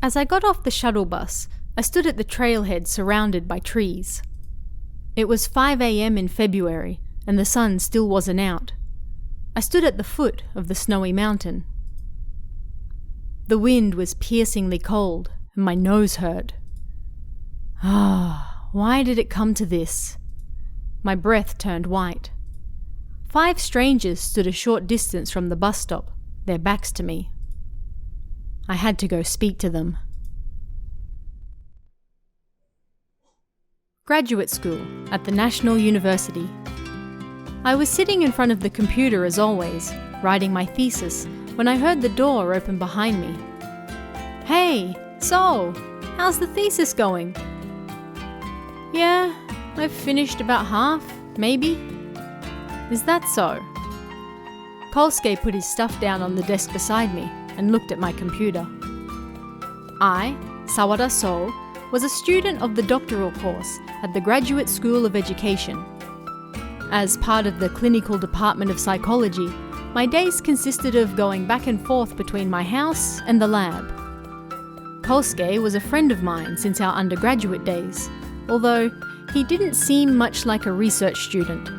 As I got off the shuttle bus, I stood at the trailhead surrounded by trees. It was 5 a.m. in February, and the sun still wasn't out. I stood at the foot of the snowy mountain. The wind was piercingly cold, and my nose hurt. Why did it come to this? My breath turned white. 5 strangers stood a short distance from the bus stop, their backs to me. I had to go speak to them. Graduate school at the National University. I was sitting in front of the computer as always, writing my thesis, when I heard the door open behind me. Hey, so, how's the thesis going? Yeah, I've finished about half, maybe. Is that so? Kolsuke put his stuff down on the desk beside me and looked at my computer. I, Sawada So, was a student of the doctoral course at the Graduate School of Education. As part of the clinical department of psychology, my days consisted of going back and forth between my house and the lab. Kolsuke was a friend of mine since our undergraduate days, although he didn't seem much like a research student.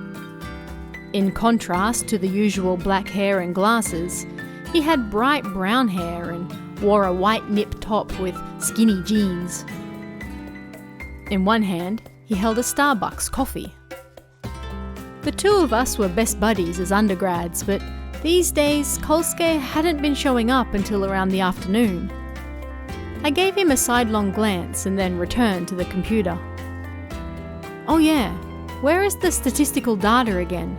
In contrast to the usual black hair and glasses, he had bright brown hair and wore a white nip top with skinny jeans. In one hand, he held a Starbucks coffee. The two of us were best buddies as undergrads, but these days Kolsuke hadn't been showing up until around the afternoon. I gave him a sidelong glance and then returned to the computer. Oh yeah, where is the statistical data again?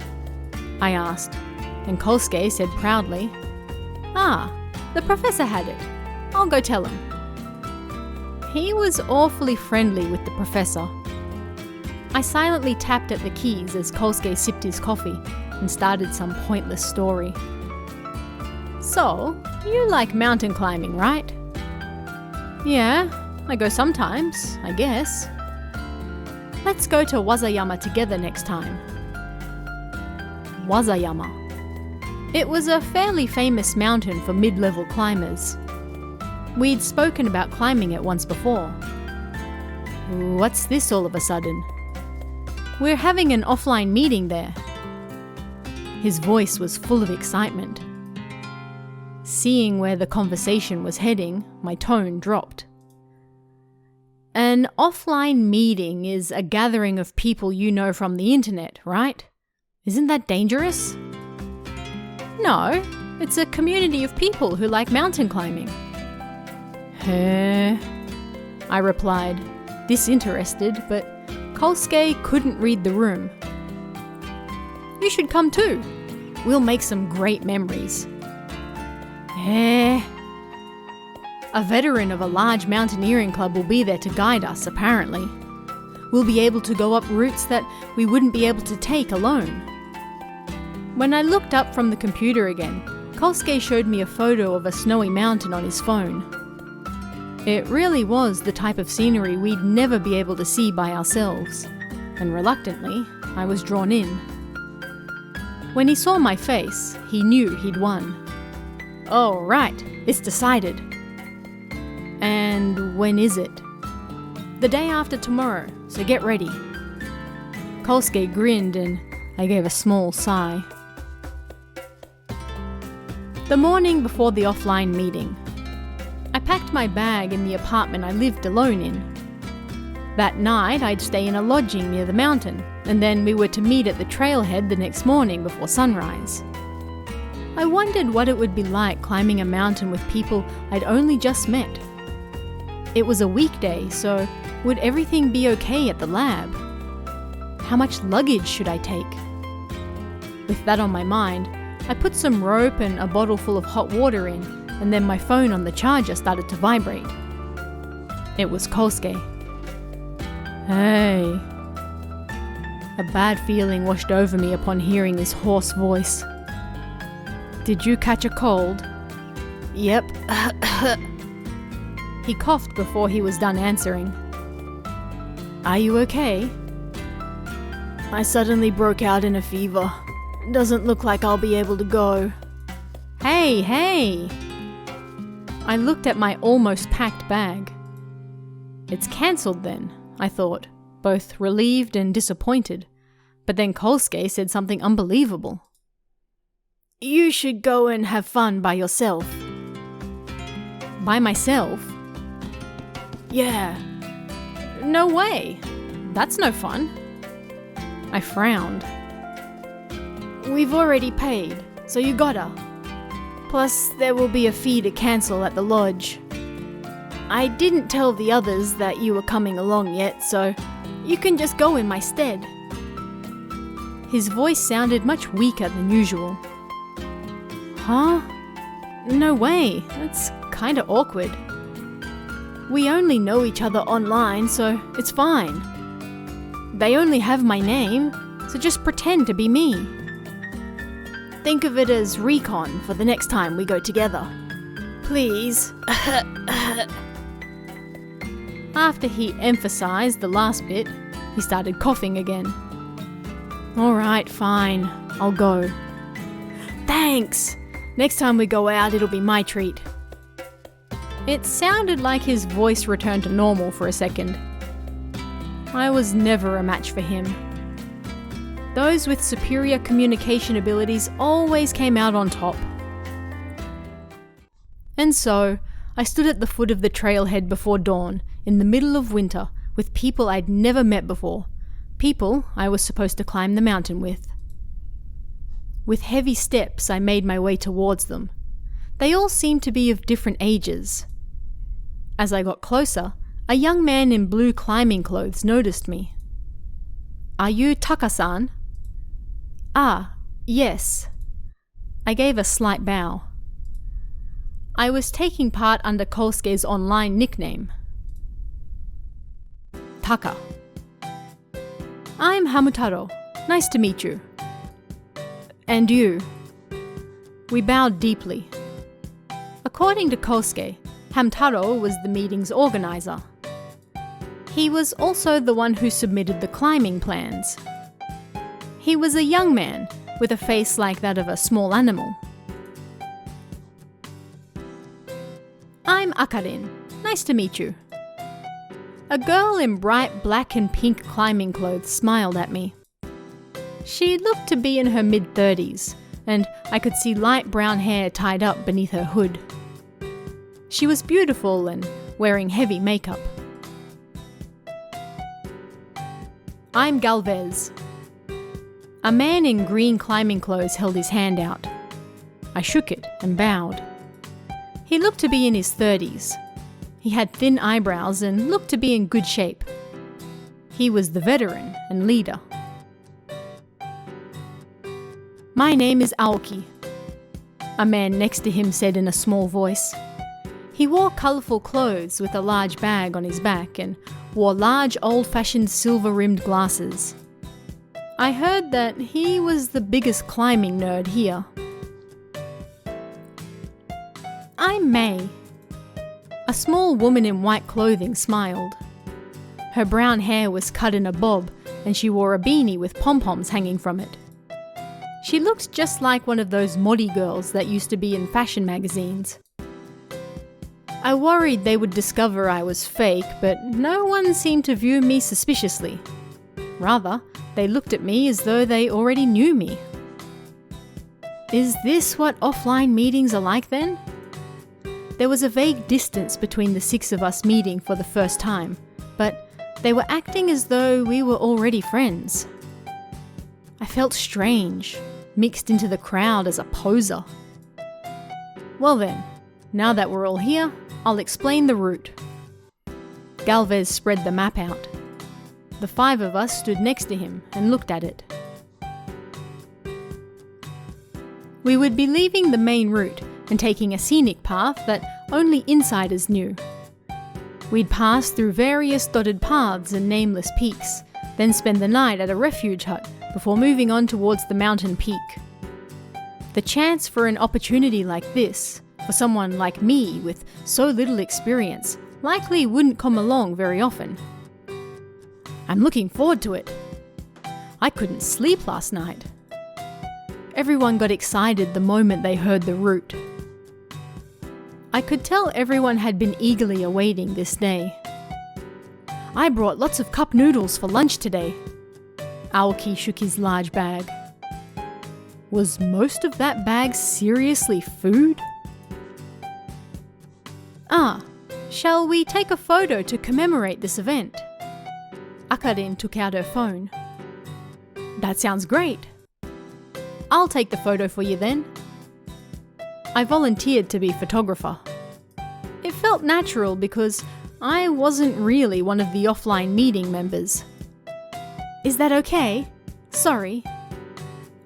I asked, and Kolsuke said proudly, the professor had it. I'll go tell him. He was awfully friendly with the professor. I silently tapped at the keys as Kolsuke sipped his coffee and started some pointless story. So, you like mountain climbing, right? Yeah, I go sometimes, I guess. Let's go to Wazayama together next time. Wazayama. It was a fairly famous mountain for mid-level climbers. We'd spoken about climbing it once before. What's this all of a sudden? We're having an offline meeting there. His voice was full of excitement. Seeing where the conversation was heading, my tone dropped. An offline meeting is a gathering of people you know from the internet, right? Isn't that dangerous? No, it's a community of people who like mountain climbing. I replied, disinterested, but Kolsuke couldn't read the room. You should come too. We'll make some great memories. A veteran of a large mountaineering club will be there to guide us, apparently. We'll be able to go up routes that we wouldn't be able to take alone. When I looked up from the computer again, Kolsuke showed me a photo of a snowy mountain on his phone. It really was the type of scenery we'd never be able to see by ourselves, and reluctantly, I was drawn in. When he saw my face, he knew he'd won. Oh, right, it's decided. And when is it? The day after tomorrow, so get ready. Kolsuke grinned and I gave a small sigh. The morning before the offline meeting, I packed my bag in the apartment I lived alone in. That night, I'd stay in a lodging near the mountain, and then we were to meet at the trailhead the next morning before sunrise. I wondered what it would be like climbing a mountain with people I'd only just met. It was a weekday, so would everything be okay at the lab? How much luggage should I take? With that on my mind, I put some rope and a bottle full of hot water in, and then my phone on the charger started to vibrate. It was Kolsuke. Hey. A bad feeling washed over me upon hearing his hoarse voice. Did you catch a cold? Yep. He coughed before he was done answering. Are you okay? I suddenly broke out in a fever. Doesn't look like I'll be able to go. Hey! I looked at my almost packed bag. It's cancelled then, I thought, both relieved and disappointed. But then Kolsuke said something unbelievable. You should go and have fun by yourself. By myself? Yeah. No way. That's no fun. I frowned. We've already paid, so you gotta. Plus, there will be a fee to cancel at the lodge. I didn't tell the others that you were coming along yet, so you can just go in my stead. His voice sounded much weaker than usual. Huh? No way. That's kinda awkward. We only know each other online, so it's fine. They only have my name, so just pretend to be me. Think of it as recon for the next time we go together. Please. After he emphasized the last bit, he started coughing again. Alright, fine. I'll go. Thanks! Next time we go out, it'll be my treat. It sounded like his voice returned to normal for a second. I was never a match for him. Those with superior communication abilities always came out on top. And so, I stood at the foot of the trailhead before dawn, in the middle of winter, with people I'd never met before. People I was supposed to climb the mountain with. With heavy steps, I made my way towards them. They all seemed to be of different ages. As I got closer, a young man in blue climbing clothes noticed me. Are you Taka-san? Ah, yes. I gave a slight bow. I was taking part under Kolsuke's online nickname. Taka. I'm Hamutaro. Nice to meet you. And you. We bowed deeply. According to Kolsuke, Hamtaro was the meeting's organizer. He was also the one who submitted the climbing plans. He was a young man with a face like that of a small animal. I'm Akarin. Nice to meet you. A girl in bright black and pink climbing clothes smiled at me. She looked to be in her mid-30s, and I could see light brown hair tied up beneath her hood. She was beautiful and wearing heavy makeup. I'm Galvez. A man in green climbing clothes held his hand out. I shook it and bowed. He looked to be in his 30s. He had thin eyebrows and looked to be in good shape. He was the veteran and leader. My name is Aoki, a man next to him said in a small voice. He wore colourful clothes with a large bag on his back and wore large old-fashioned silver-rimmed glasses. I heard that he was the biggest climbing nerd here. I'm May. A small woman in white clothing smiled. Her brown hair was cut in a bob and she wore a beanie with pom-poms hanging from it. She looked just like one of those modi girls that used to be in fashion magazines. I worried they would discover I was fake, but no one seemed to view me suspiciously. Rather, they looked at me as though they already knew me. Is this what offline meetings are like then? There was a vague distance between the six of us meeting for the first time, but they were acting as though we were already friends. I felt strange, mixed into the crowd as a poser. Well then, now that we're all here, I'll explain the route. Galvez spread the map out. The five of us stood next to him and looked at it. We would be leaving the main route and taking a scenic path that only insiders knew. We'd pass through various dotted paths and nameless peaks, then spend the night at a refuge hut before moving on towards the mountain peak. The chance for an opportunity like this, for someone like me with so little experience, likely wouldn't come along very often. I'm looking forward to it. I couldn't sleep last night. Everyone got excited the moment they heard the route. I could tell everyone had been eagerly awaiting this day. I brought lots of cup noodles for lunch today. Aoki shook his large bag. Was most of that bag seriously food? Shall we take a photo to commemorate this event? Akarin took out her phone. That sounds great. I'll take the photo for you then. I volunteered to be photographer. It felt natural because I wasn't really one of the offline meeting members. Is that okay? Sorry.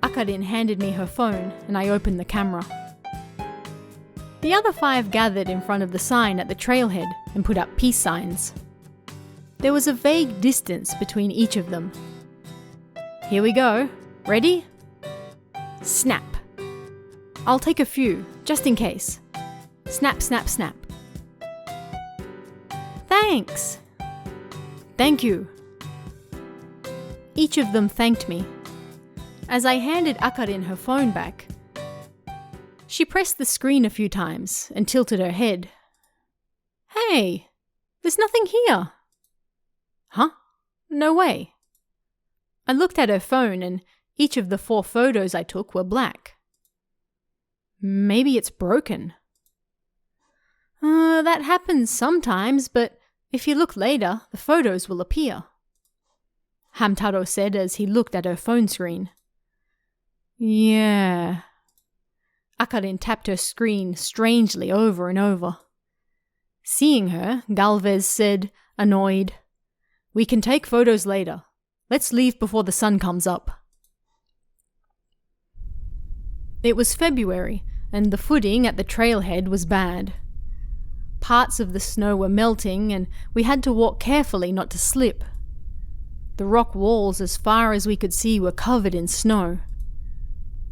Akarin handed me her phone and I opened the camera. The other 5 gathered in front of the sign at the trailhead and put up peace signs. There was a vague distance between each of them. Here we go. Ready? Snap. I'll take a few, just in case. Snap, snap, snap. Thanks. Thank you. Each of them thanked me. As I handed Akarin her phone back, she pressed the screen a few times and tilted her head. Hey, there's nothing here. Huh? No way. I looked at her phone and each of the 4 photos I took were black. Maybe it's broken. That happens sometimes, but if you look later, the photos will appear. Hamtaro said as he looked at her phone screen. Yeah. Akarin tapped her screen strangely over and over. Seeing her, Galvez said, annoyed, We can take photos later. Let's leave before the sun comes up. It was February, and the footing at the trailhead was bad. Parts of the snow were melting, and we had to walk carefully not to slip. The rock walls as far as we could see were covered in snow.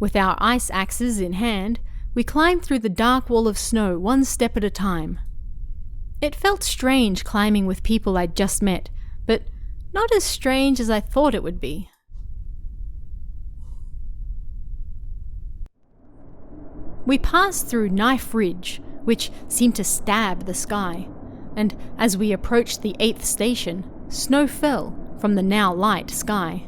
With our ice axes in hand, we climbed through the dark wall of snow 1 step at a time. It felt strange climbing with people I'd just met, but not as strange as I thought it would be. We passed through Knife Ridge, which seemed to stab the sky, and as we approached the 8th station, snow fell from the now light sky.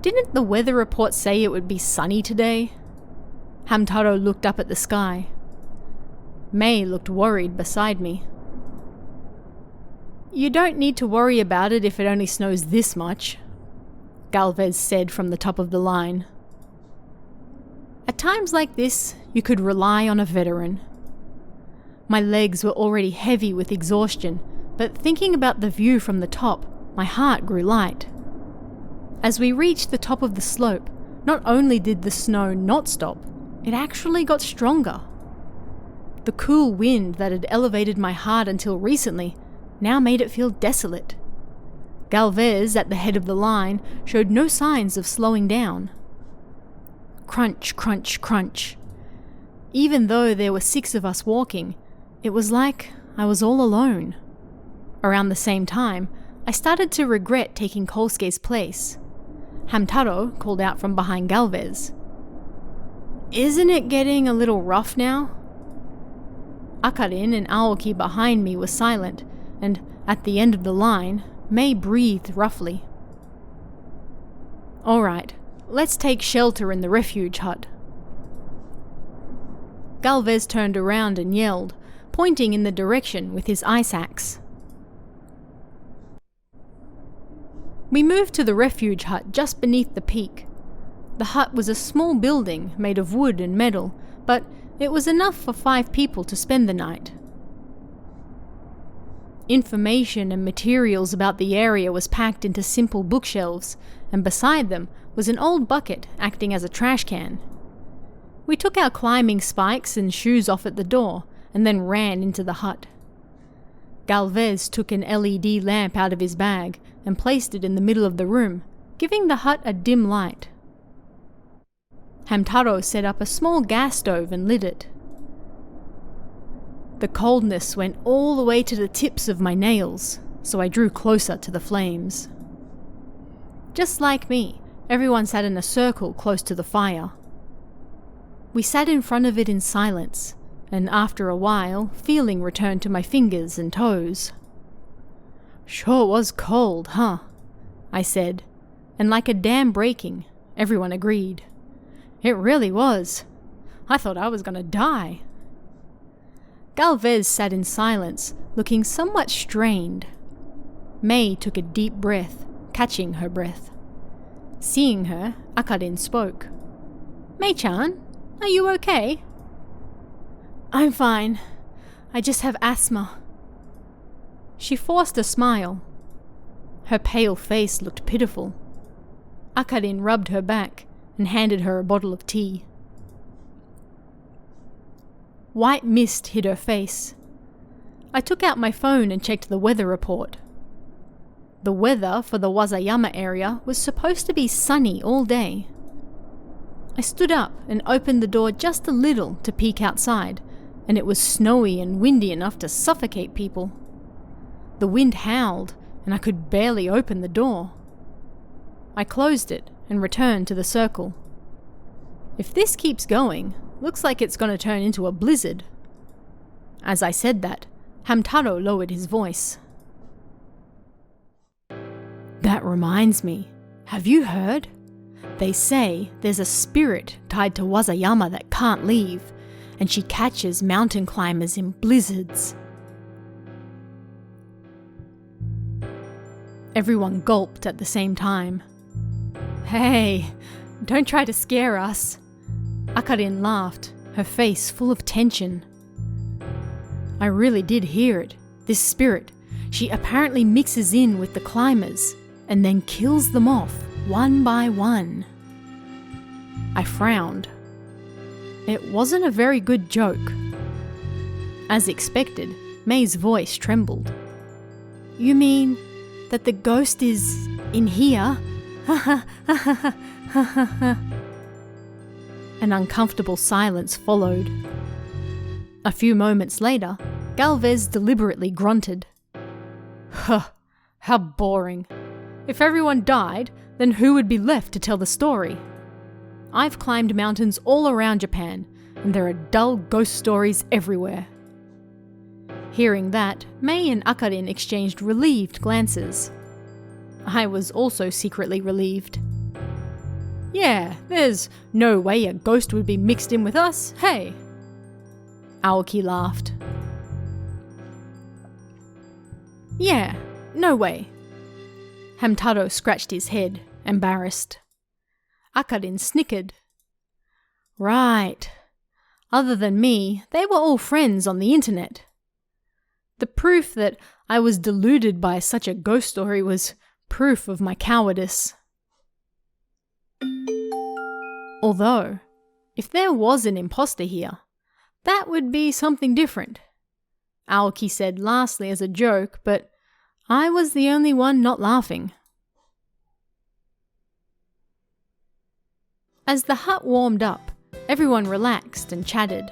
Didn't the weather report say it would be sunny today? Hamtaro looked up at the sky. May looked worried beside me. You don't need to worry about it if it only snows this much, Galvez said from the top of the line. At times like this, you could rely on a veteran. My legs were already heavy with exhaustion, but thinking about the view from the top, my heart grew light. As we reached the top of the slope, not only did the snow not stop, it actually got stronger. The cool wind that had elevated my heart until recently now made it feel desolate. Galvez, at the head of the line, showed no signs of slowing down. Crunch, crunch, crunch. Even though there were 6 of us walking, it was like I was all alone. Around the same time, I started to regret taking Kosuke's place. Hamtaro called out from behind Galvez. Isn't it getting a little rough now? Akarin and Aoki behind me were silent, and at the end of the line, May breathed roughly. All right, let's take shelter in the refuge hut. Galvez turned around and yelled, pointing in the direction with his ice axe. We moved to the refuge hut just beneath the peak. The hut was a small building made of wood and metal, but it was enough for 5 people to spend the night. Information and materials about the area was packed into simple bookshelves, and beside them was an old bucket acting as a trash can. We took our climbing spikes and shoes off at the door, and then ran into the hut. Galvez took an LED lamp out of his bag and placed it in the middle of the room, giving the hut a dim light. Hamtaro set up a small gas stove and lit it. The coldness went all the way to the tips of my nails, so I drew closer to the flames. Just like me, everyone sat in a circle close to the fire. We sat in front of it in silence, and after a while, feeling returned to my fingers and toes. "Sure was cold, huh?" I said, and like a dam breaking, everyone agreed. "It really was. I thought I was gonna die." Galvez sat in silence, looking somewhat strained. May took a deep breath, catching her breath. Seeing her, Akarin spoke. "Mei-chan, are you okay?" "I'm fine. I just have asthma." She forced a smile. Her pale face looked pitiful. Akarin rubbed her back and handed her a bottle of tea. White mist hid her face. I took out my phone and checked the weather report. The weather for the Wazayama area was supposed to be sunny all day. I stood up and opened the door just a little to peek outside, and it was snowy and windy enough to suffocate people. The wind howled, and I could barely open the door. I closed it and returned to the circle. If this keeps going, looks like it's going to turn into a blizzard. As I said that, Hamtaro lowered his voice. "That reminds me, have you heard? They say there's a spirit tied to Wazayama that can't leave, and she catches mountain climbers in blizzards." Everyone gulped at the same time. "Hey, don't try to scare us." Akarin laughed, her face full of tension. "I really did hear it. This spirit, she apparently mixes in with the climbers and then kills them off one by one." I frowned. It wasn't a very good joke. As expected, May's voice trembled. "You mean that the ghost is in here?" An uncomfortable silence followed. A few moments later, Galvez deliberately grunted. "Huh, how boring. If everyone died, then who would be left to tell the story? I've climbed mountains all around Japan, and there are dull ghost stories everywhere." Hearing that, May and Akarin exchanged relieved glances. I was also secretly relieved. "Yeah, there's no way a ghost would be mixed in with us, hey?" Aoki laughed. "Yeah, no way." Hamtaro scratched his head, embarrassed. Akarin snickered. "Right. Other than me, they were all friends on the internet." The proof that I was deluded by such a ghost story was proof of my cowardice. Although, if there was an imposter here, that would be something different. Aoki said lastly as a joke, but I was the only one not laughing. As the hut warmed up, everyone relaxed and chatted.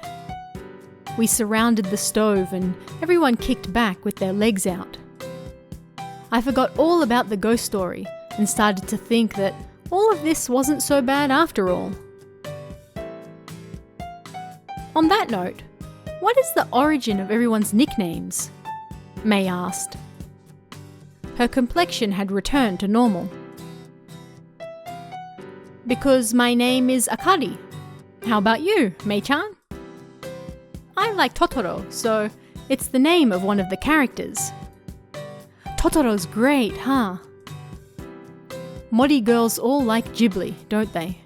We surrounded the stove and everyone kicked back with their legs out. I forgot all about the ghost story and started to think that all of this wasn't so bad after all. On that note, what is the origin of everyone's nicknames? May asked. Her complexion had returned to normal. "Because my name is Akari. How about you, Mei-chan?" "I like Totoro, so it's the name of one of the characters." "Totoro's great, huh?" Modi girls all like Ghibli, don't they?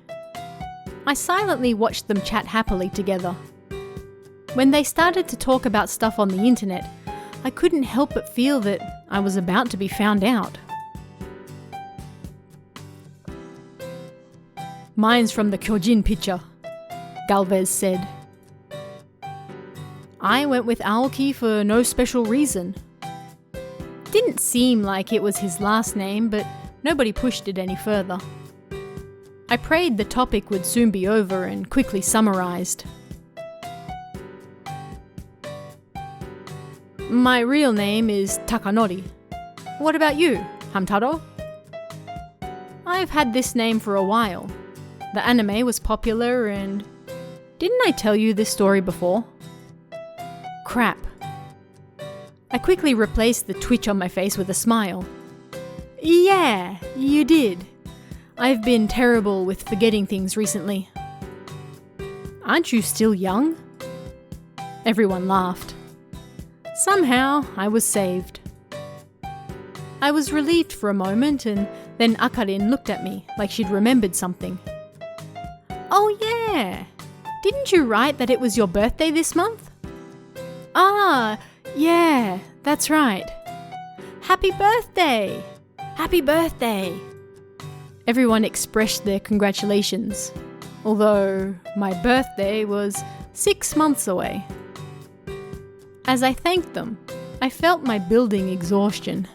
I silently watched them chat happily together. When they started to talk about stuff on the internet, I couldn't help but feel that I was about to be found out. "Mine's from the Kyojin picture," Galvez said. I went with Aoki for no special reason. Didn't seem like it was his last name, but nobody pushed it any further. I prayed the topic would soon be over and quickly summarized. "My real name is Takanori. What about you, Hamtaro?" "I've had this name for a while. The anime was popular and... Didn't I tell you this story before?" crap. I quickly replaced the twitch on my face with a smile. Yeah, you did. I've been terrible with forgetting things recently. Aren't you still young? Everyone laughed. Somehow, I was saved. I was relieved for a moment, and then Akarin looked at me like she'd remembered something. Oh yeah! Didn't you write that it was your birthday this month? Ah, yeah, that's right. Happy birthday! Happy birthday! Everyone expressed their congratulations, although my birthday was 6 months away. As I thanked them, I felt my building exhaustion.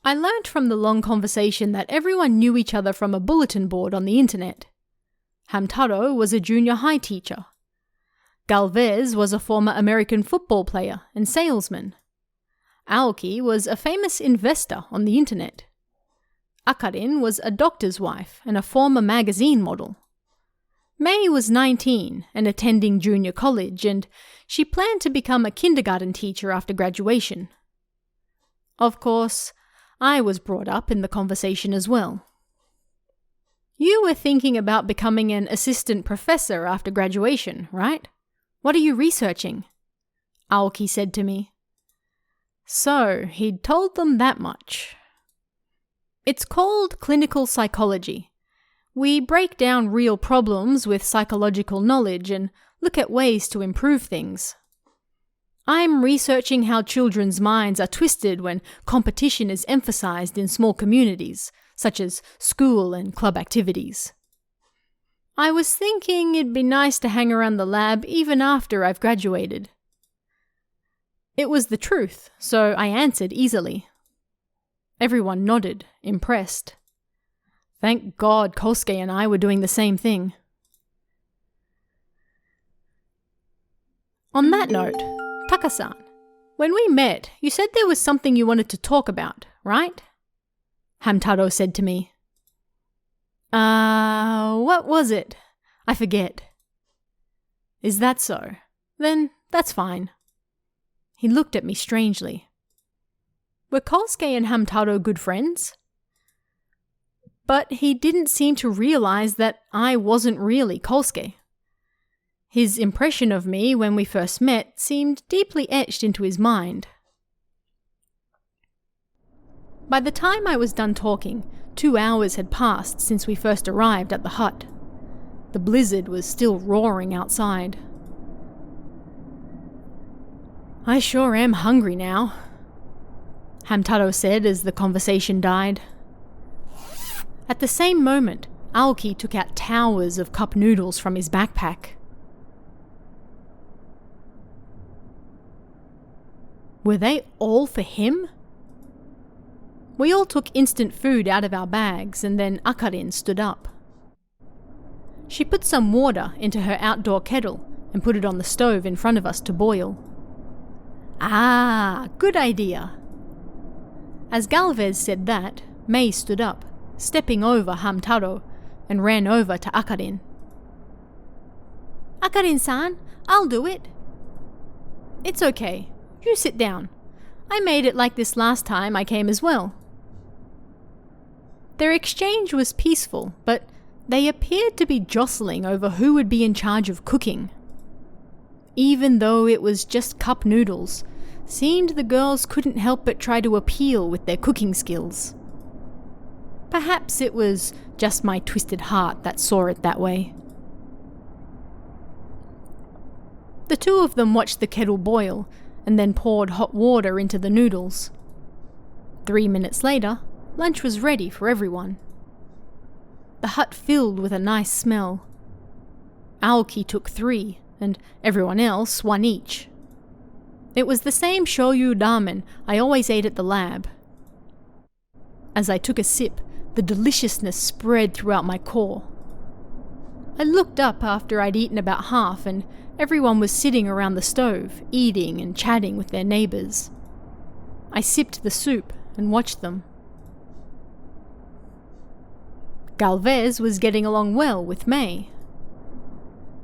I learnt from the long conversation that everyone knew each other from a bulletin board on the internet. Hamtaro was a junior high teacher. Galvez was a former American football player and salesman. Aoki was a famous investor on the internet. Akarin was a doctor's wife and a former magazine model. May was 19 and attending junior college, and she planned to become a kindergarten teacher after graduation. Of course, I was brought up in the conversation as well. You were thinking about becoming an assistant professor after graduation, right? What are you researching? Aoki said to me. So, he'd told them that much. It's called clinical psychology. We break down real problems with psychological knowledge and look at ways to improve things. I'm researching how children's minds are twisted when competition is emphasized in small communities, such as school and club activities. I was thinking it'd be nice to hang around the lab even after I've graduated. It was the truth, so I answered easily. Everyone nodded, impressed. Thank God Kosuke and I were doing the same thing. On that note, Taka-san, when we met, you said there was something you wanted to talk about, right? Hamtaro said to me. What was it? I forget. Is that so? Then that's fine. He looked at me strangely. Were Kosuke and Hamtaro good friends? But he didn't seem to realize that I wasn't really Kosuke. His impression of me when we first met seemed deeply etched into his mind. By the time I was done talking, 2 hours had passed since we first arrived at the hut. The blizzard was still roaring outside. I sure am hungry now, Hamtaro said as the conversation died. At the same moment, Aoki took out towers of cup noodles from his backpack. Were they all for him? We all took instant food out of our bags, and then Akarin stood up. She put some water into her outdoor kettle and put it on the stove in front of us to boil. Ah, good idea. As Galvez said that, May stood up, stepping over Hamtaro, and ran over to Akarin. Akarin-san, I'll do it. It's okay. You sit down. I made it like this last time I came as well. Their exchange was peaceful, but they appeared to be jostling over who would be in charge of cooking. Even though it was just cup noodles, seemed the girls couldn't help but try to appeal with their cooking skills. Perhaps it was just my twisted heart that saw it that way. The two of them watched the kettle boil and then poured hot water into the noodles. 3 minutes later, lunch was ready for everyone. The hut filled with a nice smell. Aoki took 3, and everyone else 1 each. It was the same shoyu ramen I always ate at the lab. As I took a sip, the deliciousness spread throughout my core. I looked up after I'd eaten about half, and everyone was sitting around the stove, eating and chatting with their neighbours. I sipped the soup and watched them. Galvez was getting along well with May.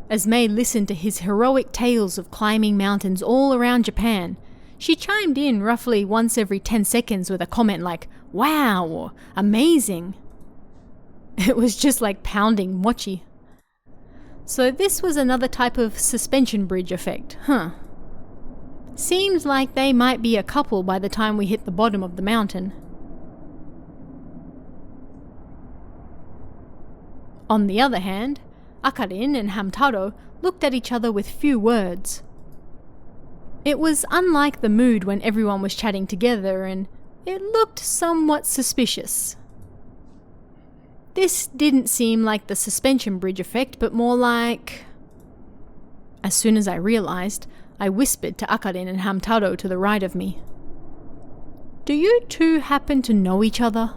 As May listened to his heroic tales of climbing mountains all around Japan, she chimed in roughly once every 10 seconds with a comment like, "Wow," or "Amazing." It was just like pounding mochi. So this was another type of suspension bridge effect, huh? Seemed like they might be a couple by the time we hit the bottom of the mountain. On the other hand, Akarin and Hamtaro looked at each other with few words. It was unlike the mood when everyone was chatting together, and it looked somewhat suspicious. This didn't seem like the suspension bridge effect, but more like... As soon as I realized, I whispered to Akarin and Hamtaro to the right of me. "Do you two happen to know each other?"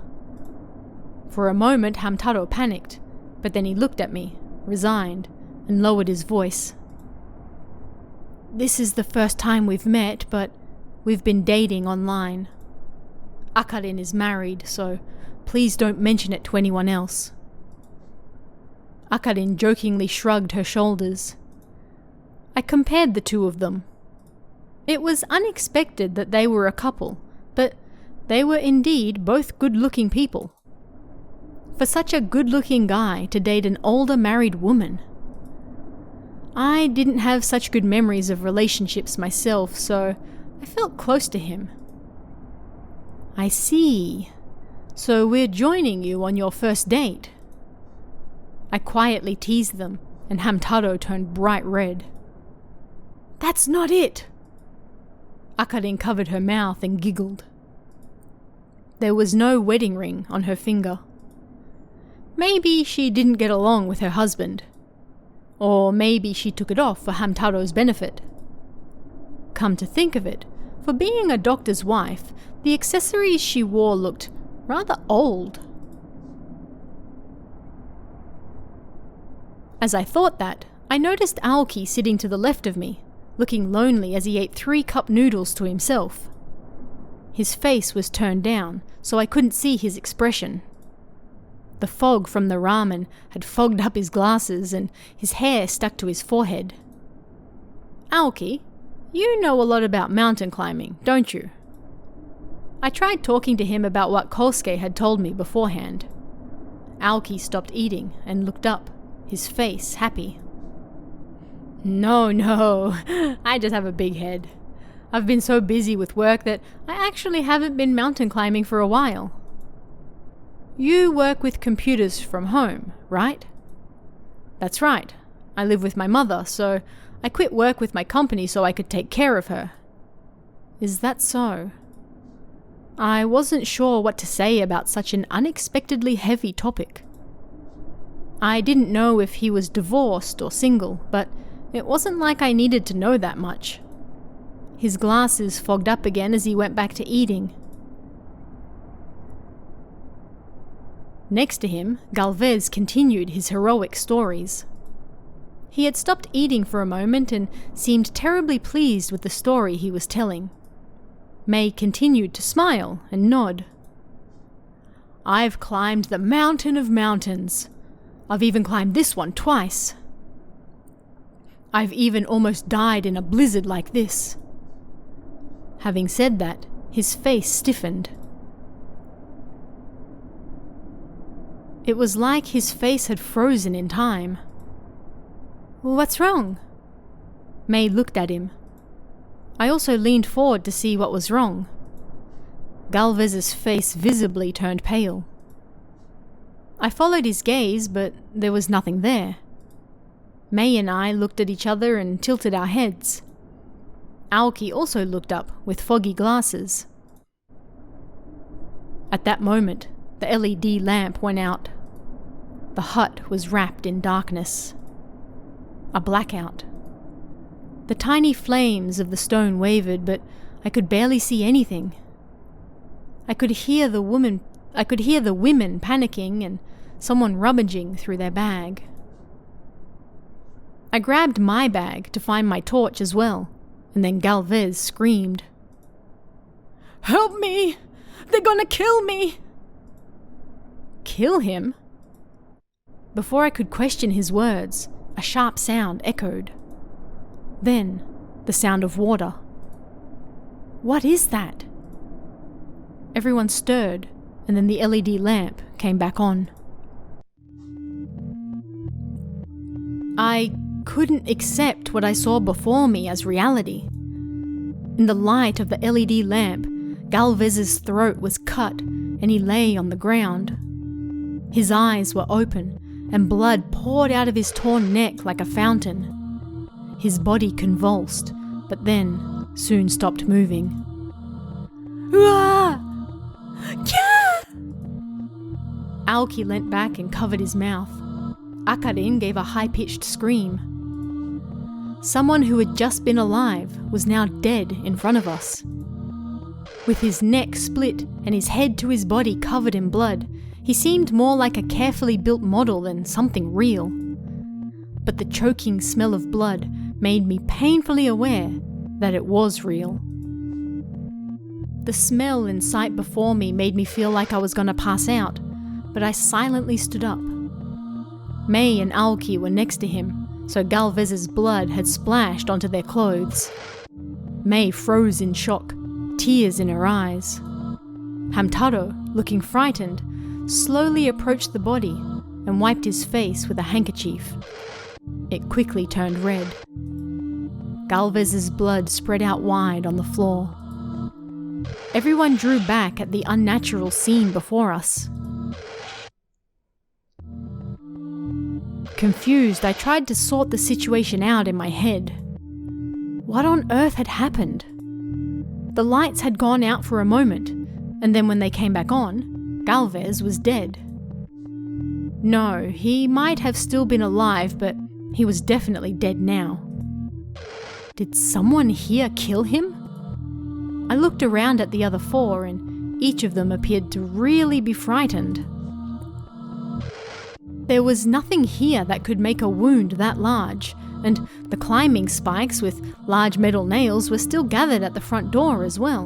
For a moment, Hamtaro panicked, but then he looked at me, resigned, and lowered his voice. "This is the first time we've met, but we've been dating online. Akarin is married, so please don't mention it to anyone else." Akarin jokingly shrugged her shoulders. I compared the two of them. It was unexpected that they were a couple, but they were indeed both good-looking people. For such a good-looking guy to date an older married woman. I didn't have such good memories of relationships myself, so I felt close to him. "I see. So we're joining you on your first date." I quietly teased them, and Hamtaro turned bright red. "That's not it!" Akarin covered her mouth and giggled. There was no wedding ring on her finger. Maybe she didn't get along with her husband. Or maybe she took it off for Hamtaro's benefit. Come to think of it, for being a doctor's wife, the accessories she wore looked rather old. As I thought that, I noticed Aoki sitting to the left of me, looking lonely as he ate 3 cup noodles to himself. His face was turned down, so I couldn't see his expression. The fog from the ramen had fogged up his glasses, and his hair stuck to his forehead. "Aoki, you know a lot about mountain climbing, don't you?" I tried talking to him about what Kosuke had told me beforehand. Aoki stopped eating and looked up, his face happy. No, I just have a big head. I've been so busy with work that I actually haven't been mountain climbing for a while. You work with computers from home, right? That's right. I live with my mother, so I quit work with my company so I could take care of her. Is that so? I wasn't sure what to say about such an unexpectedly heavy topic. I didn't know if he was divorced or single, but it wasn't like I needed to know that much. His glasses fogged up again as he went back to eating. Next to him, Galvez continued his heroic stories. He had stopped eating for a moment and seemed terribly pleased with the story he was telling. May continued to smile and nod. "I've climbed the mountain of mountains. I've even climbed this one twice. I've even almost died in a blizzard like this." Having said that, his face stiffened. It was like his face had frozen in time. "What's wrong?" May looked at him. I also leaned forward to see what was wrong. Galvez's face visibly turned pale. I followed his gaze, but there was nothing there. May and I looked at each other and tilted our heads. Aoki also looked up with foggy glasses. At that moment, the LED lamp went out. The hut was wrapped in darkness. A blackout. The tiny flames of the stone wavered, but I could barely see anything. I could hear the women panicking and someone rummaging through their bag. I grabbed my bag to find my torch as well, and then Galvez screamed. "Help me! They're gonna kill me!" Kill him? Before I could question his words, a sharp sound echoed. Then, the sound of water. What is that? Everyone stirred, and then the LED lamp came back on. I couldn't accept what I saw before me as reality. In the light of the LED lamp, Galvez's throat was cut and he lay on the ground. His eyes were open and blood poured out of his torn neck like a fountain. His body convulsed, but then soon stopped moving. Uah! Aoki leant back and covered his mouth. Akarin gave a high-pitched scream. Someone who had just been alive was now dead in front of us. With his neck split and his head to his body covered in blood, he seemed more like a carefully built model than something real. But the choking smell of blood made me painfully aware that it was real. The smell and sight before me made me feel like I was going to pass out, but I silently stood up. May and Aoki were next to him, so Galvez's blood had splashed onto their clothes. May froze in shock, tears in her eyes. Hamtaro, looking frightened, slowly approached the body and wiped his face with a handkerchief. It quickly turned red. Galvez's blood spread out wide on the floor. Everyone drew back at the unnatural scene before us. Confused, I tried to sort the situation out in my head. What on earth had happened? The lights had gone out for a moment, and then when they came back on, Galvez was dead. No, he might have still been alive, but he was definitely dead now. Did someone here kill him? I looked around at the other four, and each of them appeared to really be frightened. There was nothing here that could make a wound that large, and the climbing spikes with large metal nails were still gathered at the front door as well.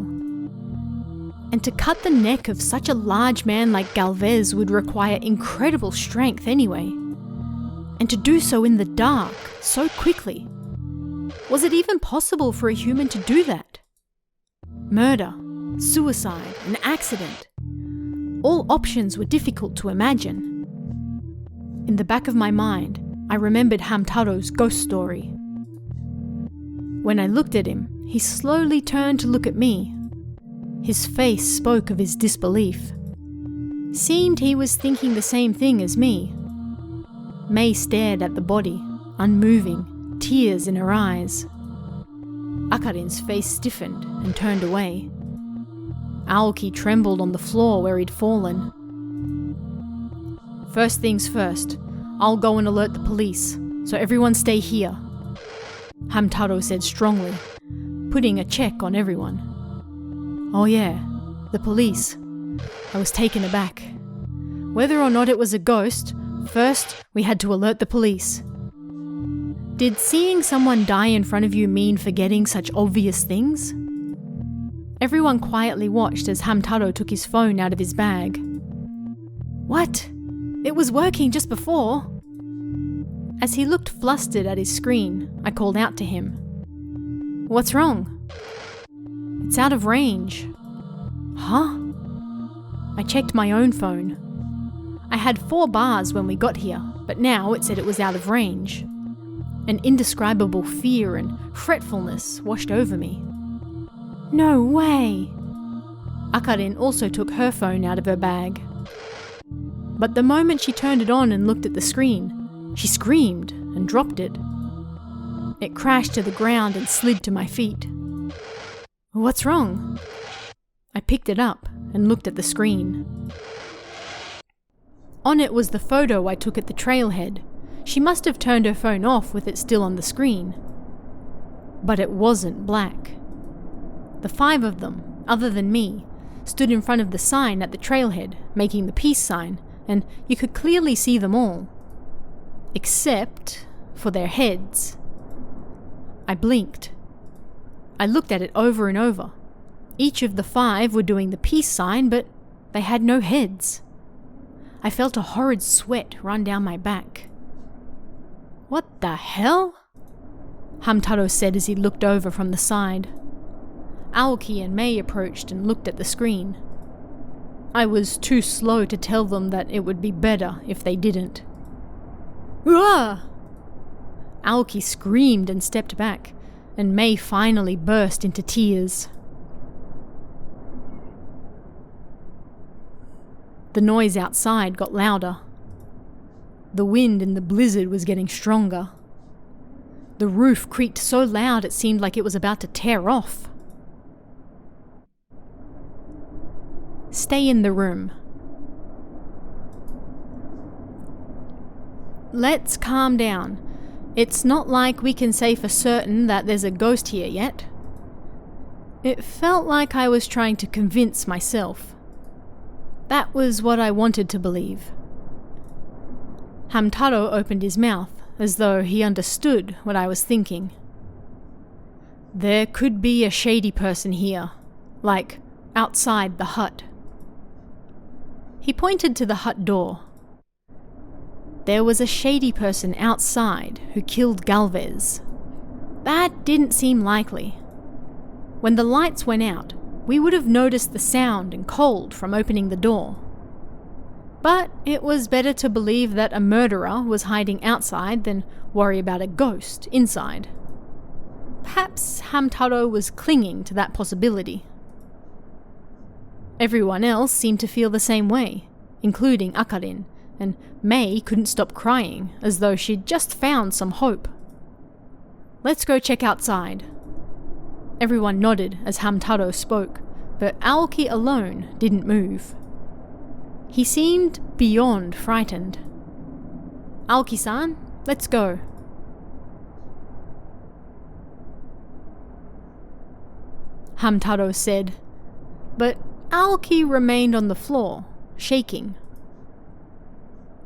And to cut the neck of such a large man like Galvez would require incredible strength anyway. And to do so in the dark, so quickly. Was it even possible for a human to do that? Murder, suicide, an accident. All options were difficult to imagine. In the back of my mind, I remembered Hamtaro's ghost story. When I looked at him, he slowly turned to look at me. His face spoke of his disbelief. Seemed he was thinking the same thing as me. May stared at the body, unmoving, tears in her eyes. Akarin's face stiffened and turned away. Aoki trembled on the floor where he'd fallen. First things first, I'll go and alert the police, so everyone stay here, Hamtaro said strongly, putting a check on everyone. Oh yeah, the police. I was taken aback. Whether or not it was a ghost, first we had to alert the police. Did seeing someone die in front of you mean forgetting such obvious things? Everyone quietly watched as Hamtaro took his phone out of his bag. What? It was working just before. As he looked flustered at his screen, I called out to him. What's wrong? It's out of range. Huh? I checked my own phone. I had 4 bars when we got here, but now it said it was out of range. An indescribable fear and fretfulness washed over me. No way! Akarin also took her phone out of her bag. But the moment she turned it on and looked at the screen, she screamed and dropped it. It crashed to the ground and slid to my feet. What's wrong? I picked it up and looked at the screen. On it was the photo I took at the trailhead. She must have turned her phone off with it still on the screen. But it wasn't black. The 5 of them, other than me, stood in front of the sign at the trailhead, making the peace sign, and you could clearly see them all. Except for their heads. I blinked. I looked at it over and over. Each of the 5 were doing the peace sign, but they had no heads. I felt a horrid sweat run down my back. What the hell? Hamtaro said as he looked over from the side. Aoki and Mei approached and looked at the screen. I was too slow to tell them that it would be better if they didn't. Uah! Aoki screamed and stepped back, and Mei finally burst into tears. The noise outside got louder. The wind in the blizzard was getting stronger. The roof creaked so loud it seemed like it was about to tear off. Stay in the room. Let's calm down. It's not like we can say for certain that there's a ghost here yet. It felt like I was trying to convince myself. That was what I wanted to believe. Hamtaro opened his mouth as though he understood what I was thinking. There could be a shady person here, like outside the hut. He pointed to the hut door. There was a shady person outside who killed Galvez. That didn't seem likely. When the lights went out, we would have noticed the sound and cold from opening the door. But it was better to believe that a murderer was hiding outside than worry about a ghost inside. Perhaps Hamtaro was clinging to that possibility. Everyone else seemed to feel the same way, including Akarin, and Mei couldn't stop crying as though she'd just found some hope. Let's go check outside. Everyone nodded as Hamtaro spoke, but Aoki alone didn't move. He seemed beyond frightened. Aoki-san, let's go. Hamtaro said, but Aoki remained on the floor, shaking.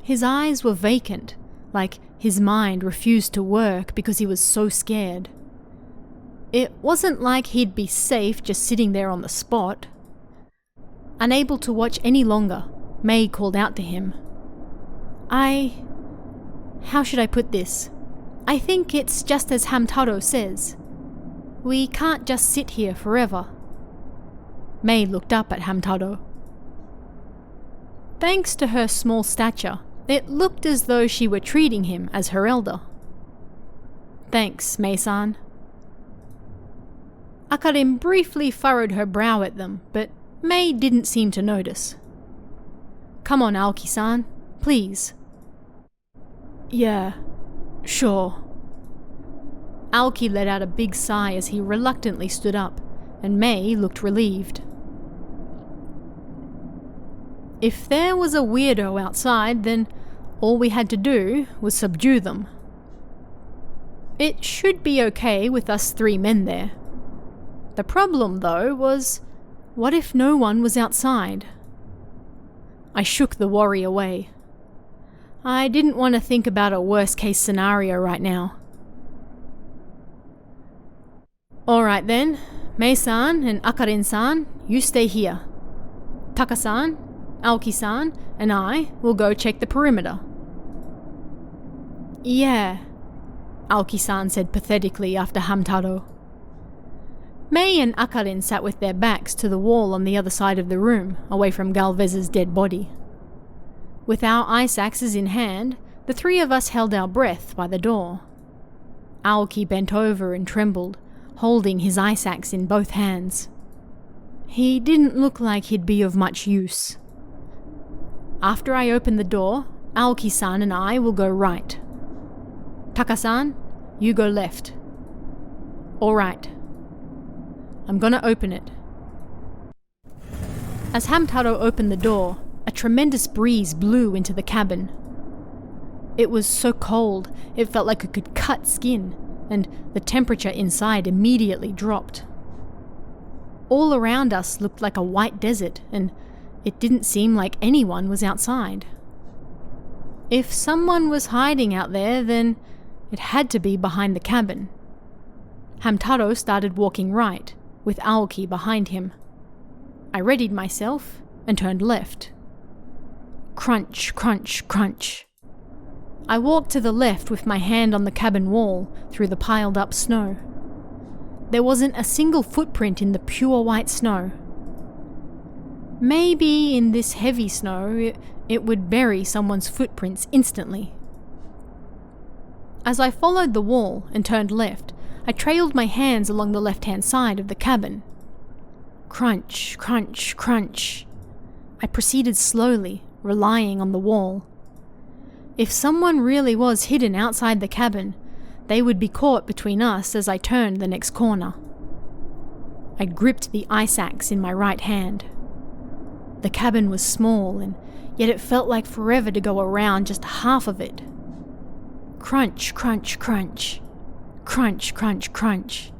His eyes were vacant, like his mind refused to work because he was so scared. It wasn't like he'd be safe just sitting there on the spot. Unable to watch any longer, Mei called out to him. How should I put this? I think it's just as Hamtaro says. We can't just sit here forever. Mei looked up at Hamtaro. Thanks to her small stature, it looked as though she were treating him as her elder. Thanks, Mei-san. Akarin briefly furrowed her brow at them, but Mei didn't seem to notice. Come on, Aoki-san, please. Yeah, sure. Aoki let out a big sigh as he reluctantly stood up, and Mei looked relieved. If there was a weirdo outside, then all we had to do was subdue them. It should be okay with us 3 men there. The problem, though, was, what if no one was outside? I shook the worry away. I didn't want to think about a worst-case scenario right now. Alright then, Mei-san and Akarin-san, you stay here. Taka-san, Aoki-san, and I will go check the perimeter. Yeah, Aoki-san said pathetically after Hamtaro. Mei and Akarin sat with their backs to the wall on the other side of the room, away from Galvez's dead body. With our ice axes in hand, the 3 of us held our breath by the door. Aoki bent over and trembled, holding his ice axe in both hands. He didn't look like he'd be of much use. After I open the door, Aoki-san and I will go right. Taka-san, you go left. All right. I'm gonna open it. As Hamtaro opened the door, a tremendous breeze blew into the cabin. It was so cold, it felt like it could cut skin, and the temperature inside immediately dropped. All around us looked like a white desert, and it didn't seem like anyone was outside. If someone was hiding out there, then it had to be behind the cabin. Hamtaro started walking right, with Aoki behind him. I readied myself and turned left. Crunch, crunch, crunch. I walked to the left with my hand on the cabin wall through the piled up snow. There wasn't a single footprint in the pure white snow. Maybe in this heavy snow, it would bury someone's footprints instantly. As I followed the wall and turned left, I trailed my hands along the left-hand side of the cabin. Crunch, crunch, crunch. I proceeded slowly, relying on the wall. If someone really was hidden outside the cabin, they would be caught between us as I turned the next corner. I gripped the ice axe in my right hand. The cabin was small, and yet it felt like forever to go around just half of it. Crunch, crunch, crunch. Crunch, crunch, crunch.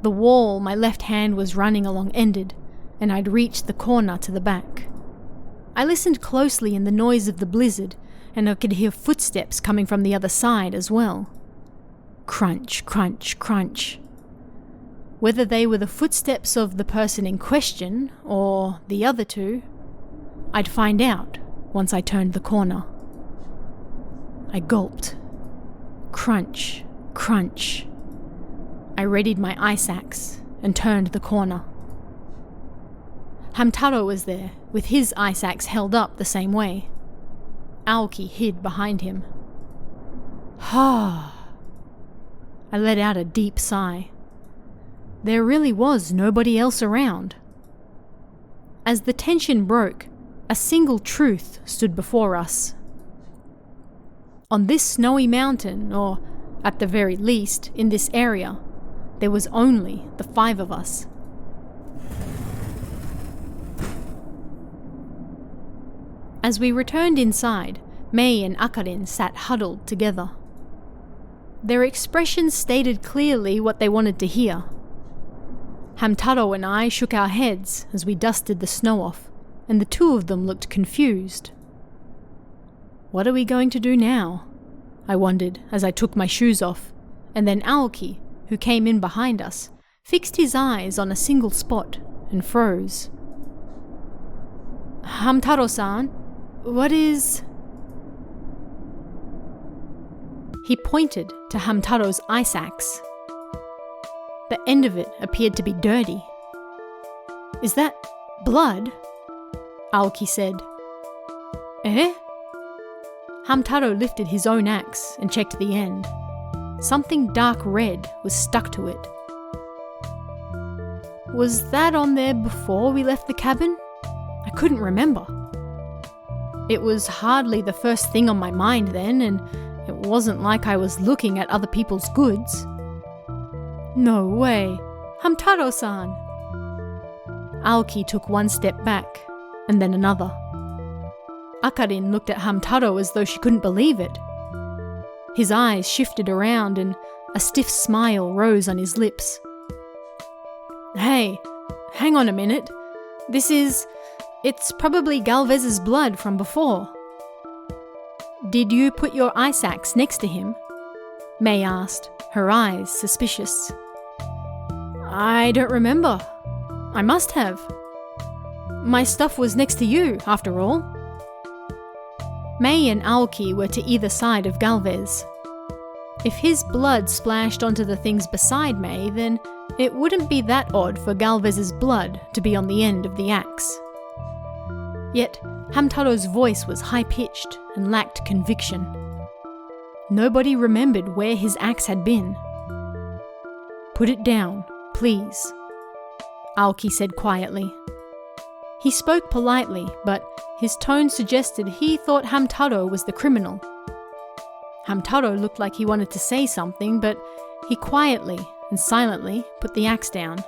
The wall my left hand was running along ended, and I'd reached the corner to the back. I listened closely in the noise of the blizzard, and I could hear footsteps coming from the other side as well. Crunch, crunch, crunch. Whether they were the footsteps of the person in question, or the other two, I'd find out once I turned the corner. I gulped. Crunch, crunch. I readied my ice axe and turned the corner. Hamtaro was there, with his ice axe held up the same way. Aoki hid behind him. I let out a deep sigh. There really was nobody else around. As the tension broke, a single truth stood before us. On this snowy mountain, or at the very least in this area, there was only the 5 of us. As we returned inside, Mei and Akarin sat huddled together. Their expressions stated clearly what they wanted to hear. Hamtaro and I shook our heads as we dusted the snow off, and the 2 of them looked confused. What are we going to do now? I wondered as I took my shoes off, and then Aoki, who came in behind us, fixed his eyes on a single spot and froze. Hamtaro-san, what is... He pointed to Hamtaro's ice axe. The end of it appeared to be dirty. Is that blood? Aoki said. Eh? Hamtaro lifted his own axe and checked the end. Something dark red was stuck to it. Was that on there before we left the cabin? I couldn't remember. It was hardly the first thing on my mind then, and it wasn't like I was looking at other people's goods. No way. Hamtaro-san. Aoki took one step back, and then another. Akarin looked at Hamtaro as though she couldn't believe it. His eyes shifted around, and a stiff smile rose on his lips. Hey, hang on a minute. It's probably Galvez's blood from before. Did you put your ice axe next to him? Mei asked, her eyes suspicious. I don't remember. I must have. My stuff was next to you, after all. Mei and Aoki were to either side of Galvez. If his blood splashed onto the things beside Mei, then it wouldn't be that odd for Galvez's blood to be on the end of the axe. Yet, Hamtaro's voice was high-pitched and lacked conviction. Nobody remembered where his axe had been. Put it down, please, Aoki said quietly. He spoke politely, but his tone suggested he thought Hamtaro was the criminal. Hamtaro looked like he wanted to say something, but he quietly and silently put the axe down.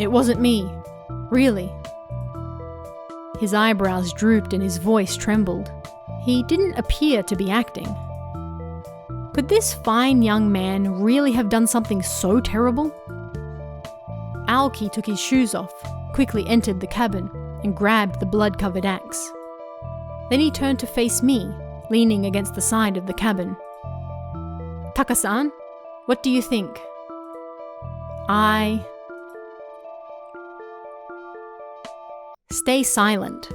It wasn't me, really. His eyebrows drooped and his voice trembled. He didn't appear to be acting. Could this fine young man really have done something so terrible? Aoki took his shoes off, quickly entered the cabin, and grabbed the blood-covered axe. Then he turned to face me, leaning against the side of the cabin. Taka-san, what do you think? Stay silent.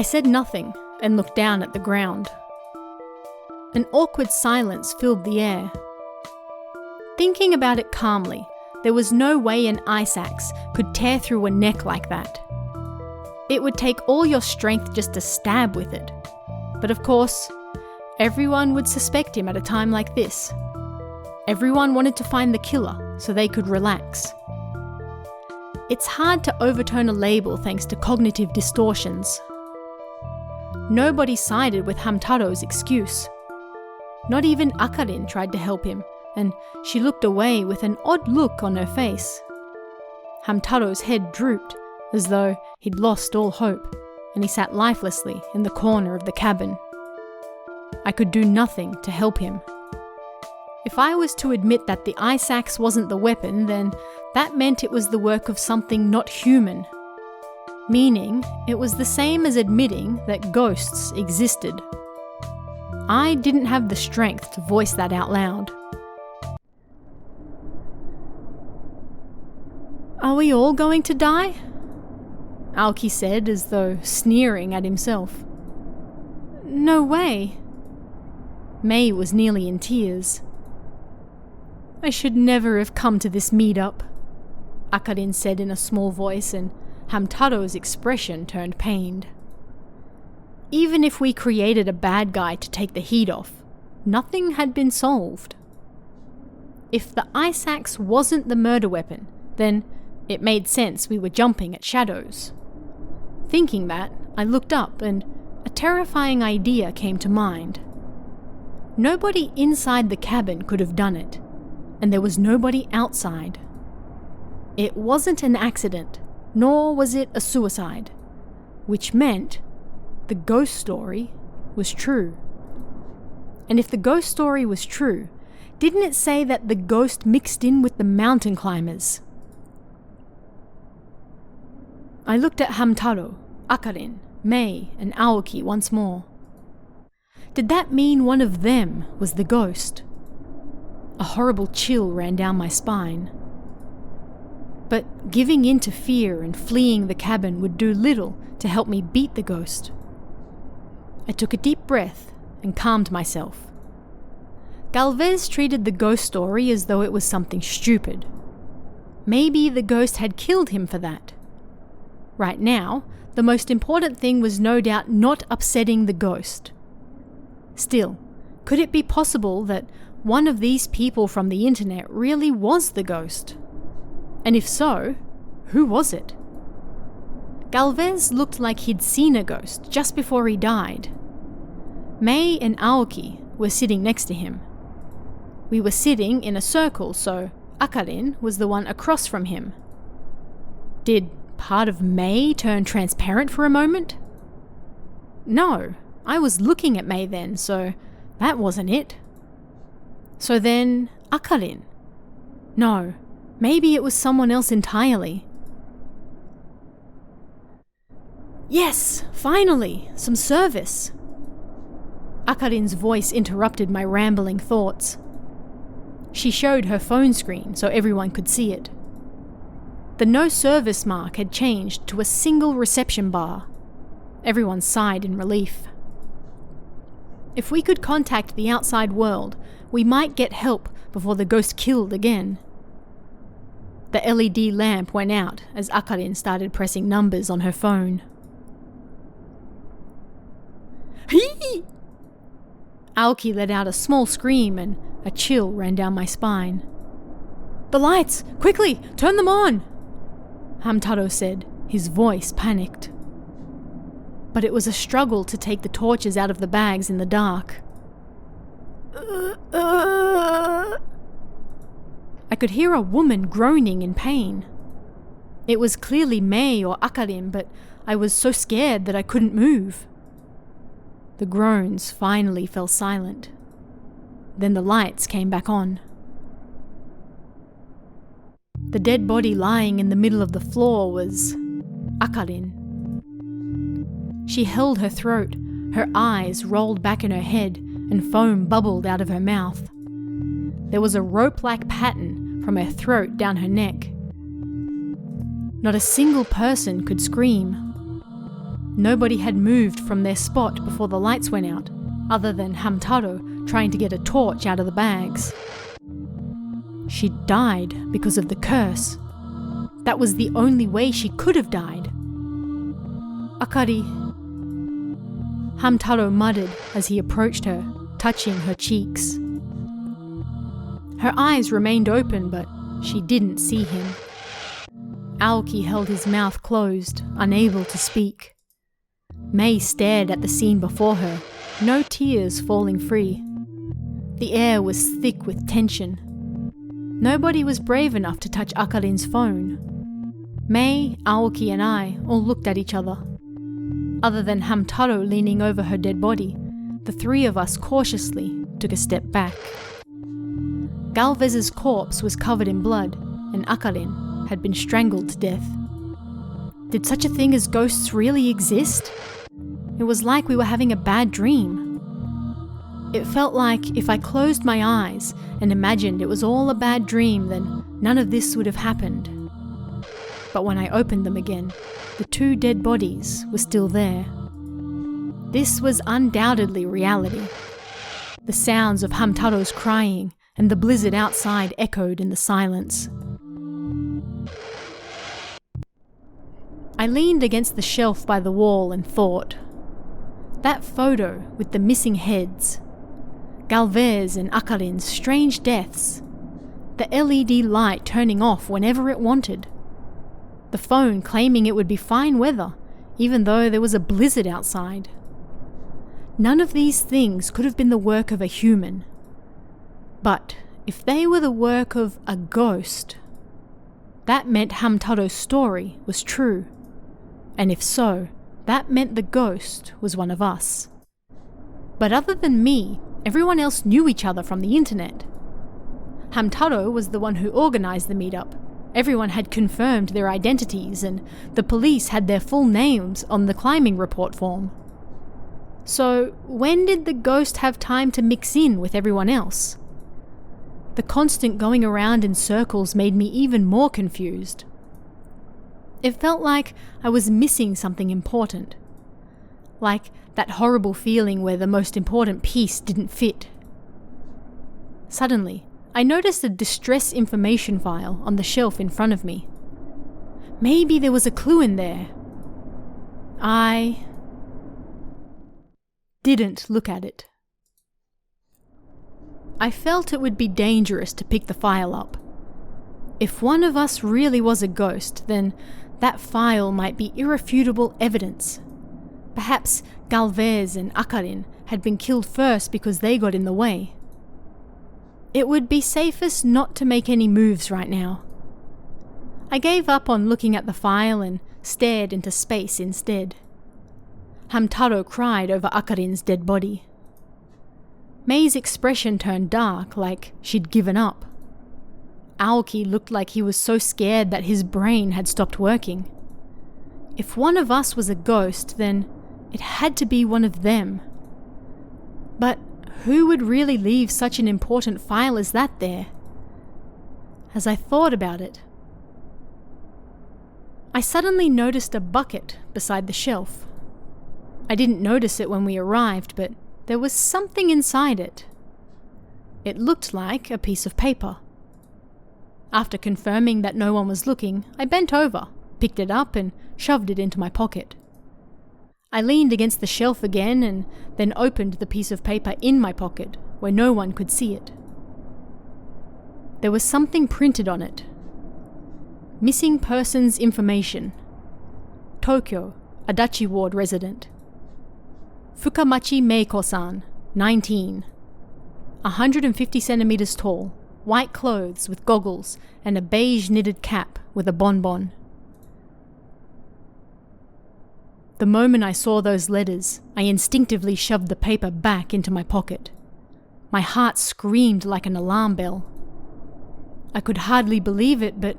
said nothing and looked down at the ground. An awkward silence filled the air. Thinking about it calmly, there was no way an ice axe could tear through a neck like that. It would take all your strength just to stab with it. But of course, everyone would suspect him at a time like this. Everyone wanted to find the killer so they could relax. It's hard to overturn a label thanks to cognitive distortions. Nobody sided with Hamtaro's excuse. Not even Akarin tried to help him, and she looked away with an odd look on her face. Hamtaro's head drooped, as though he'd lost all hope, and he sat lifelessly in the corner of the cabin. I could do nothing to help him. If I was to admit that the ice axe wasn't the weapon, then that meant it was the work of something not human. Meaning, it was the same as admitting that ghosts existed. I didn't have the strength to voice that out loud. "Are we all going to die?" Aoki said, as though sneering at himself. "No way." Mei was nearly in tears. "I should never have come to this meet-up," Akarin said in a small voice, and Hamtaro's expression turned pained. Even if we created a bad guy to take the heat off, nothing had been solved. If the ice axe wasn't the murder weapon, then it made sense we were jumping at shadows. Thinking that, I looked up and a terrifying idea came to mind. Nobody inside the cabin could have done it, and there was nobody outside. It wasn't an accident, nor was it a suicide, which meant the ghost story was true. And if the ghost story was true, didn't it say that the ghost mixed in with the mountain climbers? I looked at Hamtaro, Akarin, Mei, and Aoki once more. Did that mean one of them was the ghost? A horrible chill ran down my spine. But giving in to fear and fleeing the cabin would do little to help me beat the ghost. I took a deep breath and calmed myself. Galvez treated the ghost story as though it was something stupid. Maybe the ghost had killed him for that. Right now, the most important thing was no doubt not upsetting the ghost. Still, could it be possible that one of these people from the internet really was the ghost? And if so, who was it? Galvez looked like he'd seen a ghost just before he died. Mei and Aoki were sitting next to him. We were sitting in a circle, so Akarin was the one across from him. Did part of Mei turn transparent for a moment? No, I was looking at Mei then, so that wasn't it. So then, Akarin? No, maybe it was someone else entirely. Yes, finally, some service. Akarin's voice interrupted my rambling thoughts. She showed her phone screen so everyone could see it. The no service mark had changed to a single reception bar. Everyone sighed in relief. If we could contact the outside world, we might get help before the ghost killed again. The LED lamp went out as Akarin started pressing numbers on her phone. Hee! Aoki let out a small scream and a chill ran down my spine. The lights! Quickly! Turn them on! Hamtaro said, his voice panicked. But it was a struggle to take the torches out of the bags in the dark. I could hear a woman groaning in pain. It was clearly Mei or Akarin, but I was so scared that I couldn't move. The groans finally fell silent. Then the lights came back on. The dead body lying in the middle of the floor was Akarin. She held her throat, her eyes rolled back in her head, and foam bubbled out of her mouth. There was a rope-like pattern from her throat down her neck. Not a single person could scream. Nobody had moved from their spot before the lights went out, other than Hamtaro trying to get a torch out of the bags. She died because of the curse. That was the only way she could have died. Akari, Hamtaro muttered as he approached her, touching her cheeks. Her eyes remained open, but she didn't see him. Aoki held his mouth closed, unable to speak. Mei stared at the scene before her, no tears falling free. The air was thick with tension. Nobody was brave enough to touch Akarin's phone. Mei, Aoki and I all looked at each other. Other than Hamtaro leaning over her dead body, the three of us cautiously took a step back. Galvez's corpse was covered in blood, and Akarin had been strangled to death. Did such a thing as ghosts really exist? It was like we were having a bad dream. It felt like if I closed my eyes and imagined it was all a bad dream, then none of this would have happened. But when I opened them again, the two dead bodies were still there. This was undoubtedly reality. The sounds of Hamtaro's crying and the blizzard outside echoed in the silence. I leaned against the shelf by the wall and thought. That photo with the missing heads, Galvez and Akarin's strange deaths, the LED light turning off whenever it wanted, the phone claiming it would be fine weather even though there was a blizzard outside. None of these things could have been the work of a human. But if they were the work of a ghost, that meant Hamtaro's story was true. And if so, that meant the ghost was one of us. But other than me, everyone else knew each other from the internet. Hamtaro was the one who organized the meetup. Everyone had confirmed their identities, and the police had their full names on the climbing report form. So when did the ghost have time to mix in with everyone else? The constant going around in circles made me even more confused. It felt like I was missing something important. Like that horrible feeling where the most important piece didn't fit. Suddenly, I noticed a distress information file on the shelf in front of me. Maybe there was a clue in there. I didn't look at it. I felt it would be dangerous to pick the file up. If one of us really was a ghost, then that file might be irrefutable evidence. Perhaps Galvez and Akarin had been killed first because they got in the way. It would be safest not to make any moves right now. I gave up on looking at the file and stared into space instead. Hamtaro cried over Akarin's dead body. Mei's expression turned dark, like she'd given up. Aoki looked like he was so scared that his brain had stopped working. If one of us was a ghost, then it had to be one of them. But who would really leave such an important file as that there? As I thought about it, I suddenly noticed a bucket beside the shelf. I didn't notice it when we arrived, but there was something inside it. It looked like a piece of paper. After confirming that no one was looking, I bent over, picked it up and shoved it into my pocket. I leaned against the shelf again and then opened the piece of paper in my pocket where no one could see it. There was something printed on it. Missing persons information. Tokyo, Adachi Ward resident. Fukamachi Meiko-san, 19. 150 centimeters tall, white clothes with goggles and a beige knitted cap with a bonbon. The moment I saw those letters, I instinctively shoved the paper back into my pocket. My heart screamed like an alarm bell. I could hardly believe it, but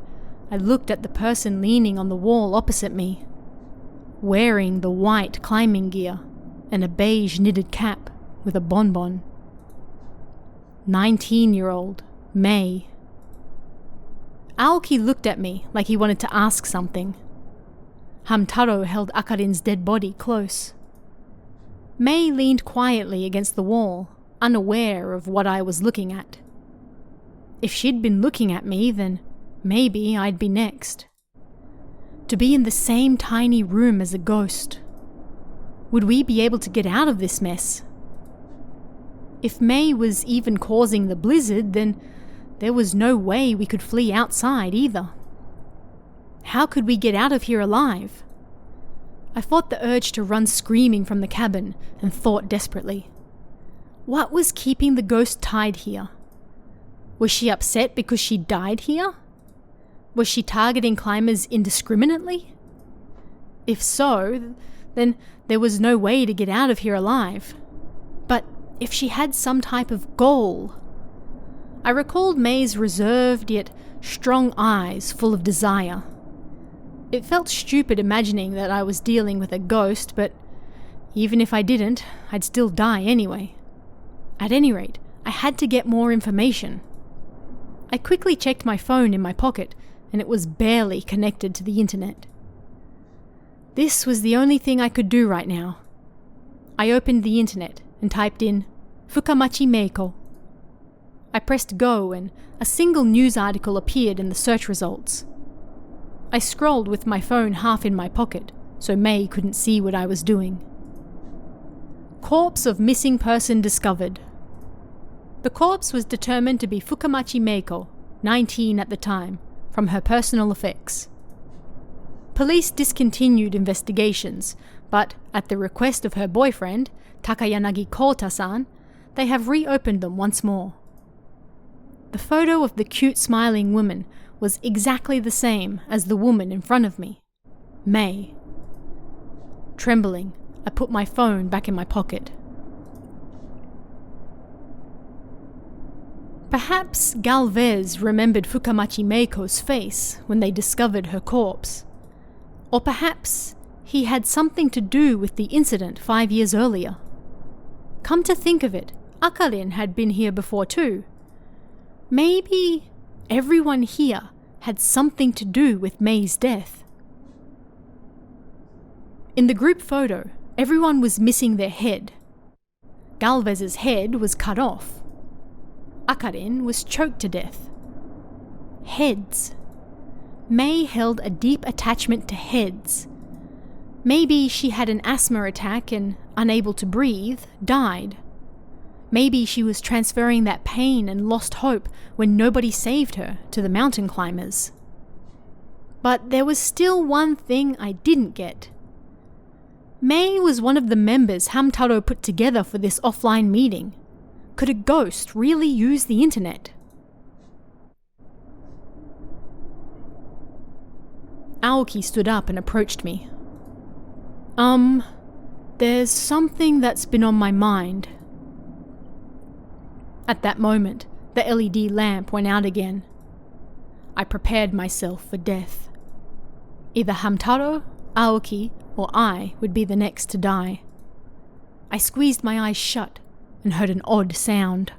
I looked at the person leaning on the wall opposite me, wearing the white climbing gear and a beige knitted cap with a bonbon. 19-year-old Mei. Aoki looked at me like he wanted to ask something. Hamtaro held Akarin's dead body close. May leaned quietly against the wall, unaware of what I was looking at. If she'd been looking at me, then maybe I'd be next. To be in the same tiny room as a ghost. Would we be able to get out of this mess? If May was even causing the blizzard, then there was no way we could flee outside either. How could we get out of here alive? I fought the urge to run screaming from the cabin and thought desperately. What was keeping the ghost tied here? Was she upset because she died here? Was she targeting climbers indiscriminately? If so, then there was no way to get out of here alive. But if she had some type of goal... I recalled May's reserved yet strong eyes full of desire. It felt stupid imagining that I was dealing with a ghost, but even if I didn't, I'd still die anyway. At any rate, I had to get more information. I quickly checked my phone in my pocket, and it was barely connected to the internet. This was the only thing I could do right now. I opened the internet and typed in Fukamachi Meiko. I pressed go and a single news article appeared in the search results. I scrolled with my phone half in my pocket, so May couldn't see what I was doing. Corpse of missing person discovered. The corpse was determined to be Fukamachi Meiko, 19 at the time, from her personal effects. Police discontinued investigations, but at the request of her boyfriend, Takayanagi Kota-san, they have reopened them once more. The photo of the cute smiling woman was exactly the same as the woman in front of me, May. Trembling, I put my phone back in my pocket. Perhaps Galvez remembered Fukamachi Meiko's face when they discovered her corpse. Or perhaps he had something to do with the incident 5 years earlier. Come to think of it, Akarin had been here before too. Maybe everyone here had something to do with May's death. In the group photo, everyone was missing their head. Galvez's head was cut off. Akarin was choked to death. Heads. May held a deep attachment to heads. Maybe she had an asthma attack and, unable to breathe, died. Maybe she was transferring that pain and lost hope when nobody saved her to the mountain climbers. But there was still one thing I didn't get. May was one of the members Hamtaro put together for this offline meeting. Could a ghost really use the internet? Aoki stood up and approached me. There's something that's been on my mind. At that moment, the LED lamp went out again. I prepared myself for death. Either Hamtaro, Aoki, or I would be the next to die. I squeezed my eyes shut and heard an odd sound.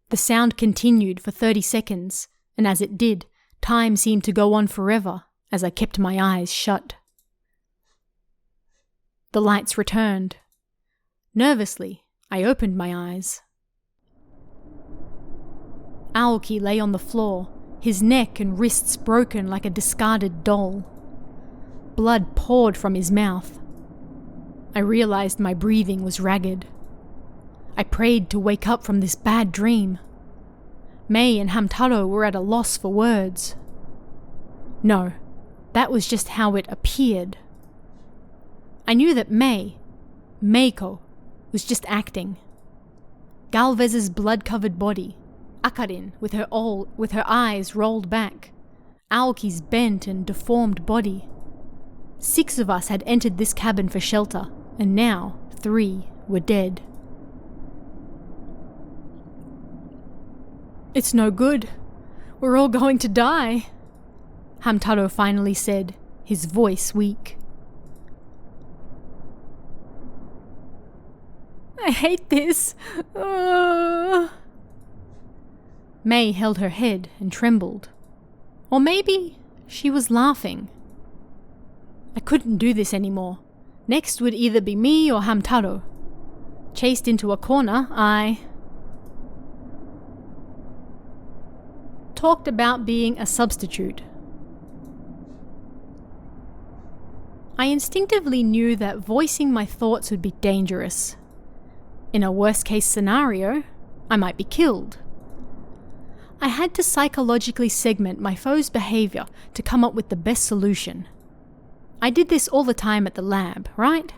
The sound continued for 30 seconds, and as it did, time seemed to go on forever as I kept my eyes shut. The lights returned. Nervously, I opened my eyes. Aoki lay on the floor, his neck and wrists broken like a discarded doll. Blood poured from his mouth. I realized my breathing was ragged. I prayed to wake up from this bad dream. May and Hamtaro were at a loss for words. No, that was just how it appeared. I knew that Meiko, was just acting. Galvez's blood-covered body, Akarin with her eyes rolled back, Aoki's bent and deformed body. 6 of us had entered this cabin for shelter, and now 3 were dead. It's no good. We're all going to die, Hamtaro finally said, his voice weak. I hate this. May held her head and trembled. Or maybe she was laughing. I couldn't do this anymore. Next would either be me or Hamtaro. Chased into a corner, I talked about being a substitute. I instinctively knew that voicing my thoughts would be dangerous. In a worst-case scenario, I might be killed. I had to psychologically segment my foe's behavior to come up with the best solution. I did this all the time at the lab, right?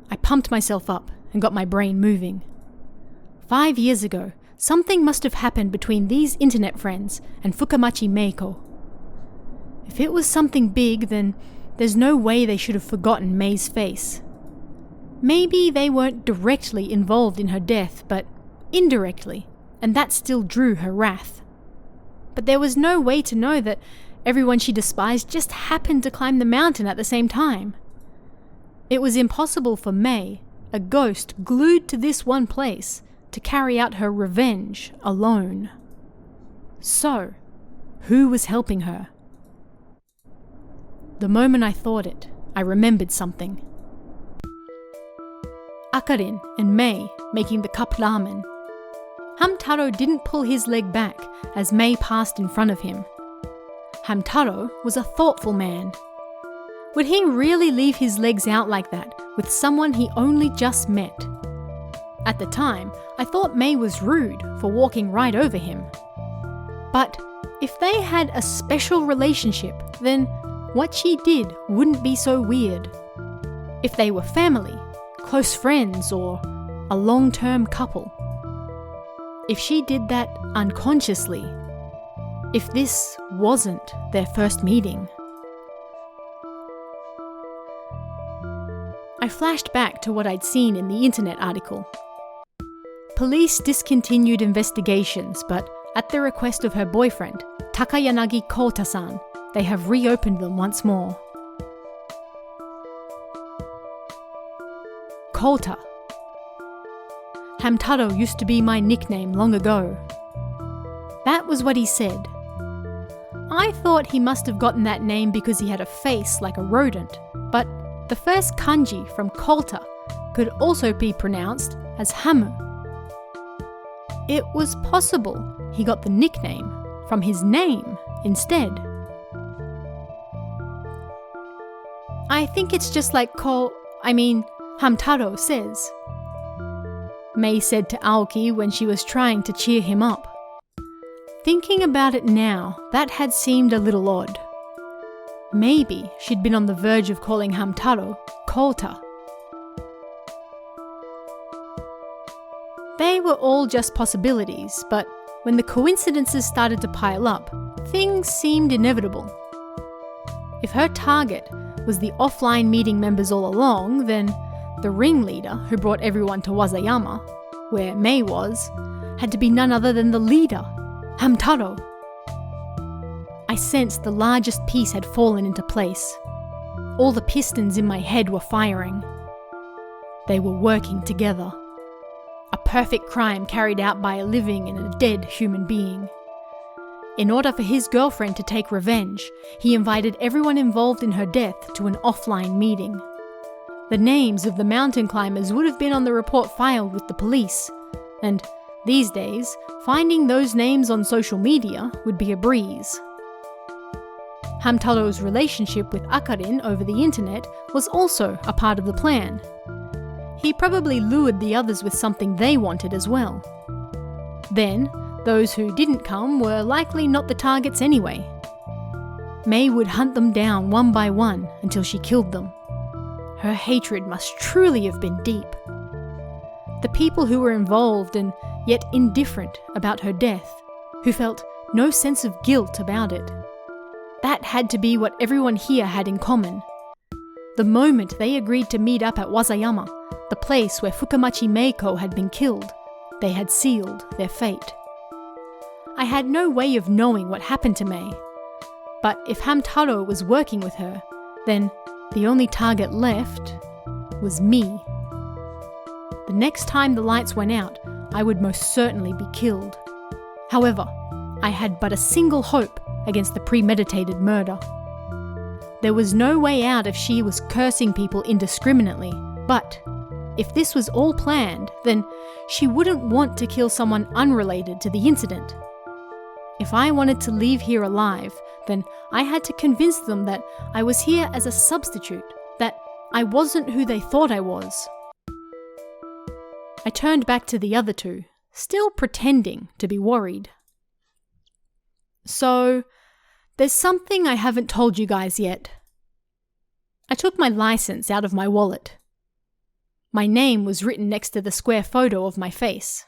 I pumped myself up and got my brain moving. 5 years ago, something must have happened between these internet friends and Fukamachi Meiko. If it was something big, then there's no way they should have forgotten Mei's face. Maybe they weren't directly involved in her death, but indirectly, and that still drew her wrath. But there was no way to know that everyone she despised just happened to climb the mountain at the same time. It was impossible for Mei, a ghost glued to this one place, to carry out her revenge alone. So, who was helping her? The moment I thought it, I remembered something. Akarin and Mei making the cup ramen. Hamtaro didn't pull his leg back as Mei passed in front of him. Hamtaro was a thoughtful man. Would he really leave his legs out like that with someone he only just met? At the time, I thought Mei was rude for walking right over him. But if they had a special relationship, then what she did wouldn't be so weird. If they were family, close friends, or a long-term couple. If she did that unconsciously. If this wasn't their first meeting. I flashed back to what I'd seen in the internet article. Police discontinued investigations, but at the request of her boyfriend, Takayanagi Kota-san, they have reopened them once more. Kota. Hamtaro used to be my nickname long ago. That was what he said. I thought he must have gotten that name because he had a face like a rodent, but the first kanji from Kota could also be pronounced as Hamu. It was possible he got the nickname from his name instead. I think it's just like Hamtaro says. Mei said to Aoki when she was trying to cheer him up. Thinking about it now, that had seemed a little odd. Maybe she'd been on the verge of calling Hamtaro Kota. They were all just possibilities, but when the coincidences started to pile up, things seemed inevitable. If her target was the offline meeting members all along, then the ringleader who brought everyone to Wazayama, where Mei was, had to be none other than the leader, Hamtaro. I sensed the largest piece had fallen into place. All the pistons in my head were firing. They were working together. A perfect crime carried out by a living and a dead human being. In order for his girlfriend to take revenge, he invited everyone involved in her death to an offline meeting. The names of the mountain climbers would have been on the report filed with the police, and these days, finding those names on social media would be a breeze. Hamtaro's relationship with Akarin over the internet was also a part of the plan. He probably lured the others with something they wanted as well. Then, those who didn't come were likely not the targets anyway. Mei would hunt them down one by one until she killed them. Her hatred must truly have been deep. The people who were involved and yet indifferent about her death, who felt no sense of guilt about it. That had to be what everyone here had in common. The moment they agreed to meet up at Wazayama, the place where Fukamachi Meiko had been killed, they had sealed their fate. I had no way of knowing what happened to Mei, but if Hamtaro was working with her, then the only target left was me. The next time the lights went out, I would most certainly be killed. However, I had but a single hope against the premeditated murder. There was no way out if she was cursing people indiscriminately, but if this was all planned, then she wouldn't want to kill someone unrelated to the incident. If I wanted to leave here alive, then I had to convince them that I was here as a substitute, that I wasn't who they thought I was. I turned back to the other two, still pretending to be worried. So, there's something I haven't told you guys yet. I took my license out of my wallet. My name was written next to the square photo of my face.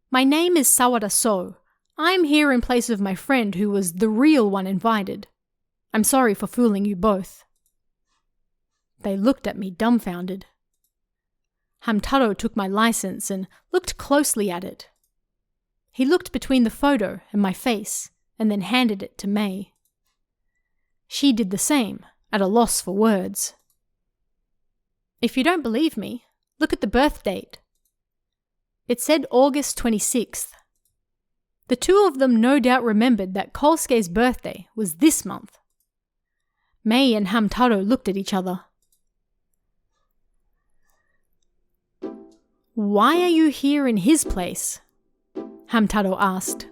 My name is Sawada So. I'm here in place of my friend who was the real one invited. I'm sorry for fooling you both. They looked at me dumbfounded. Hamtaro took my license and looked closely at it. He looked between the photo and my face and then handed it to May. She did the same, at a loss for words. If you don't believe me, look at the birth date. It said August 26th. The two of them no doubt remembered that Kosuke's birthday was this month. May and Hamtaro looked at each other. Why are you here in his place? Hamtaro asked.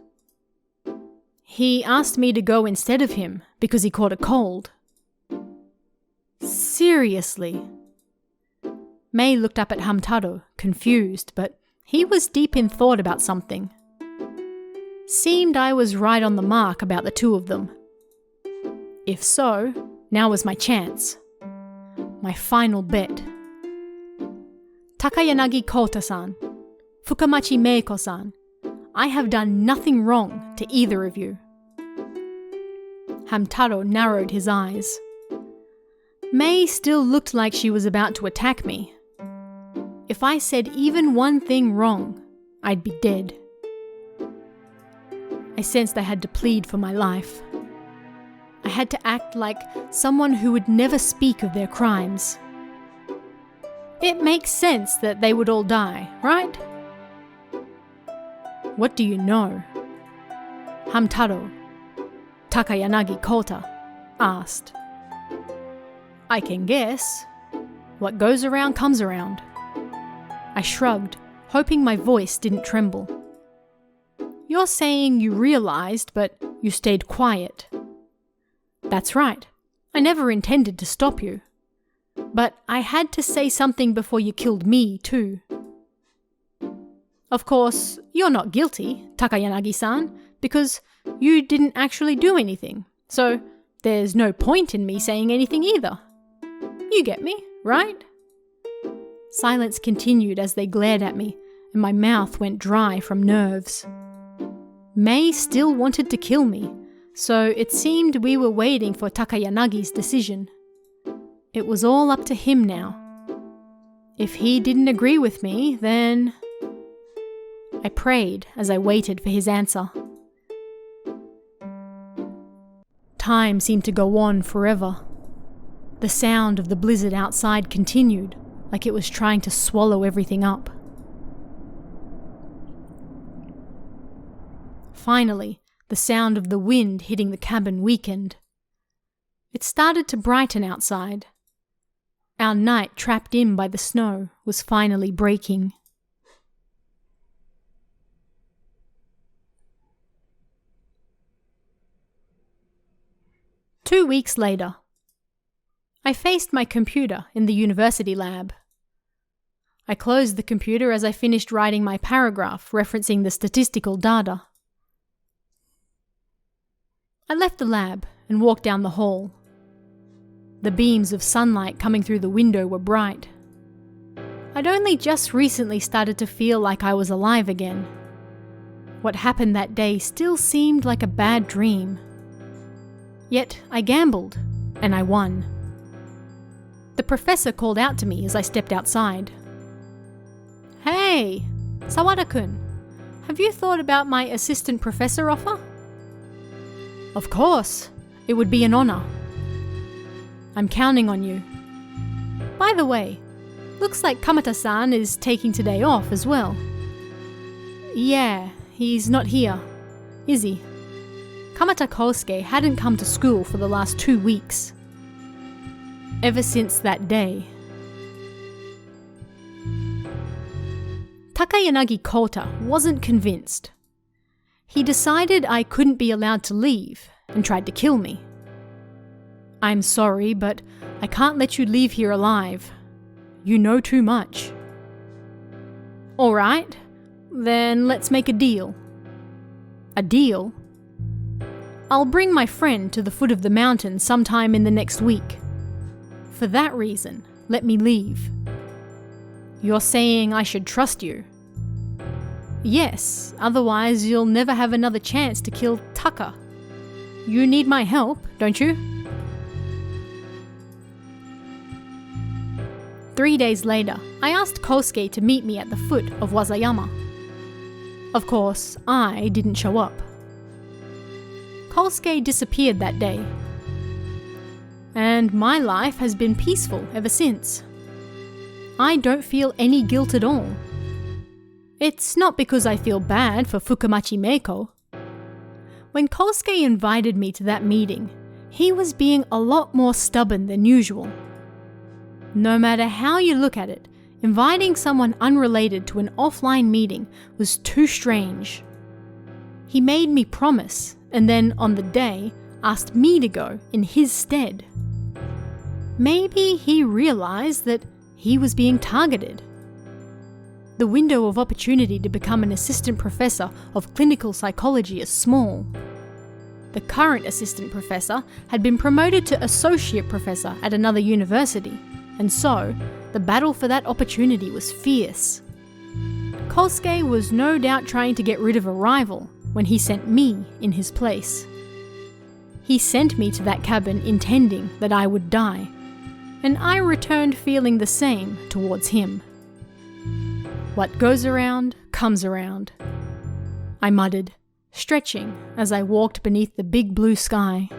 He asked me to go instead of him because he caught a cold. Seriously? May looked up at Hamtaro, confused, but he was deep in thought about something. Seemed I was right on the mark about the two of them. If so, now was my chance. My final bet. Takayanagi Kota-san, Fukamachi Meiko-san, I have done nothing wrong to either of you. Hamtaro narrowed his eyes. May still looked like she was about to attack me. If I said even one thing wrong, I'd be dead. I sensed I had to plead for my life. I had to act like someone who would never speak of their crimes. It makes sense that they would all die, right? What do you know? Hamtaro, Takayanagi Kota, asked. I can guess. What goes around comes around. I shrugged, hoping my voice didn't tremble. You're saying you realized, but you stayed quiet. That's right. I never intended to stop you. But I had to say something before you killed me, too. Of course, you're not guilty, Takayanagi-san, because you didn't actually do anything. So there's no point in me saying anything either. You get me, right? Silence continued as they glared at me, and my mouth went dry from nerves. May still wanted to kill me, so it seemed we were waiting for Takayanagi's decision. It was all up to him now. If he didn't agree with me, then... I prayed as I waited for his answer. Time seemed to go on forever. The sound of the blizzard outside continued, like it was trying to swallow everything up. Finally, the sound of the wind hitting the cabin weakened. It started to brighten outside. Our night, trapped in by the snow, was finally breaking. Two weeks later, I faced my computer in the university lab. I closed the computer as I finished writing my paragraph referencing the statistical data. I left the lab and walked down the hall. The beams of sunlight coming through the window were bright. I'd only just recently started to feel like I was alive again. What happened that day still seemed like a bad dream. Yet I gambled, and I won. The professor called out to me as I stepped outside. Hey, Sawada-kun, have you thought about my assistant professor offer? Of course, it would be an honor. I'm counting on you. By the way, looks like Kamata-san is taking today off as well. Yeah, he's not here, is he? Kamata Kosuke hadn't come to school for the last 2 weeks. Ever since that day. Takayanagi Kota wasn't convinced. He decided I couldn't be allowed to leave and tried to kill me. I'm sorry, but I can't let you leave here alive. You know too much. Alright, then let's make a deal. A deal? I'll bring my friend to the foot of the mountain sometime in the next week. For that reason, let me leave. You're saying I should trust you? Yes, otherwise you'll never have another chance to kill Taka. You need my help, don't you? 3 days later, I asked Kosuke to meet me at the foot of Wazayama. Of course, I didn't show up. Kosuke disappeared that day. And my life has been peaceful ever since. I don't feel any guilt at all. It's not because I feel bad for Fukumachi Meiko. When Kosuke invited me to that meeting, he was being a lot more stubborn than usual. No matter how you look at it, inviting someone unrelated to an offline meeting was too strange. He made me promise, and then on the day, asked me to go in his stead. Maybe he realized that he was being targeted. The window of opportunity to become an assistant professor of clinical psychology is small. The current assistant professor had been promoted to associate professor at another university, and so the battle for that opportunity was fierce. Kosuke was no doubt trying to get rid of a rival when he sent me in his place. He sent me to that cabin intending that I would die, and I returned feeling the same towards him. What goes around, comes around, I muttered, stretching as I walked beneath the big blue sky.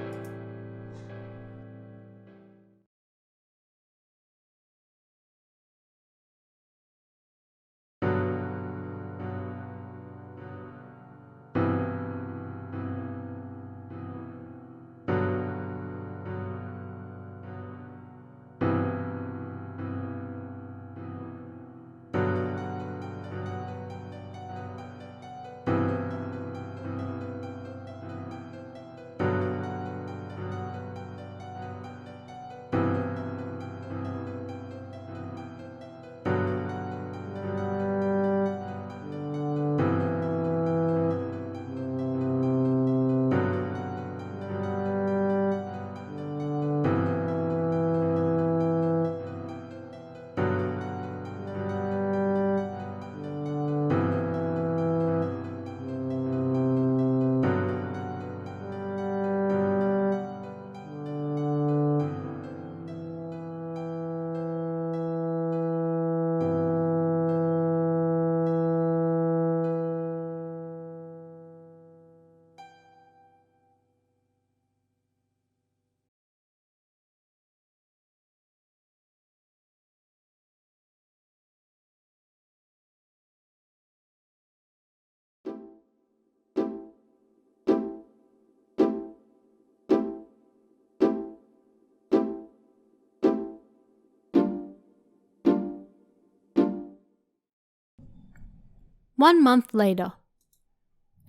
One month later.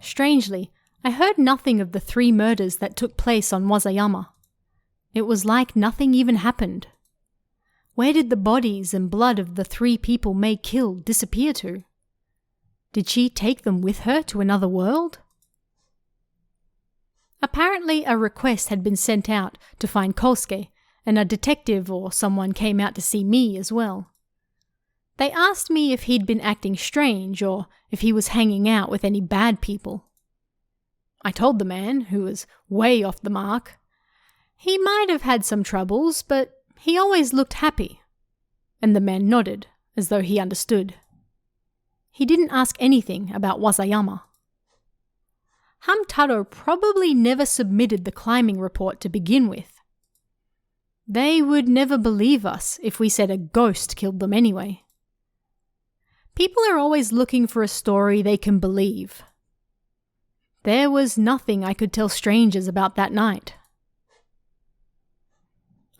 Strangely, I heard nothing of the 3 murders that took place on Wazayama. It was like nothing even happened. Where did the bodies and blood of the 3 people May killed disappear to? Did she take them with her to another world? Apparently a request had been sent out to find Kosuke, and a detective or someone came out to see me as well. They asked me if he'd been acting strange or if he was hanging out with any bad people. I told the man, who was way off the mark. He might have had some troubles, but he always looked happy. And the man nodded, as though he understood. He didn't ask anything about Wazayama. Hamtaro probably never submitted the climbing report to begin with. They would never believe us if we said a ghost killed them anyway. People are always looking for a story they can believe. There was nothing I could tell strangers about that night.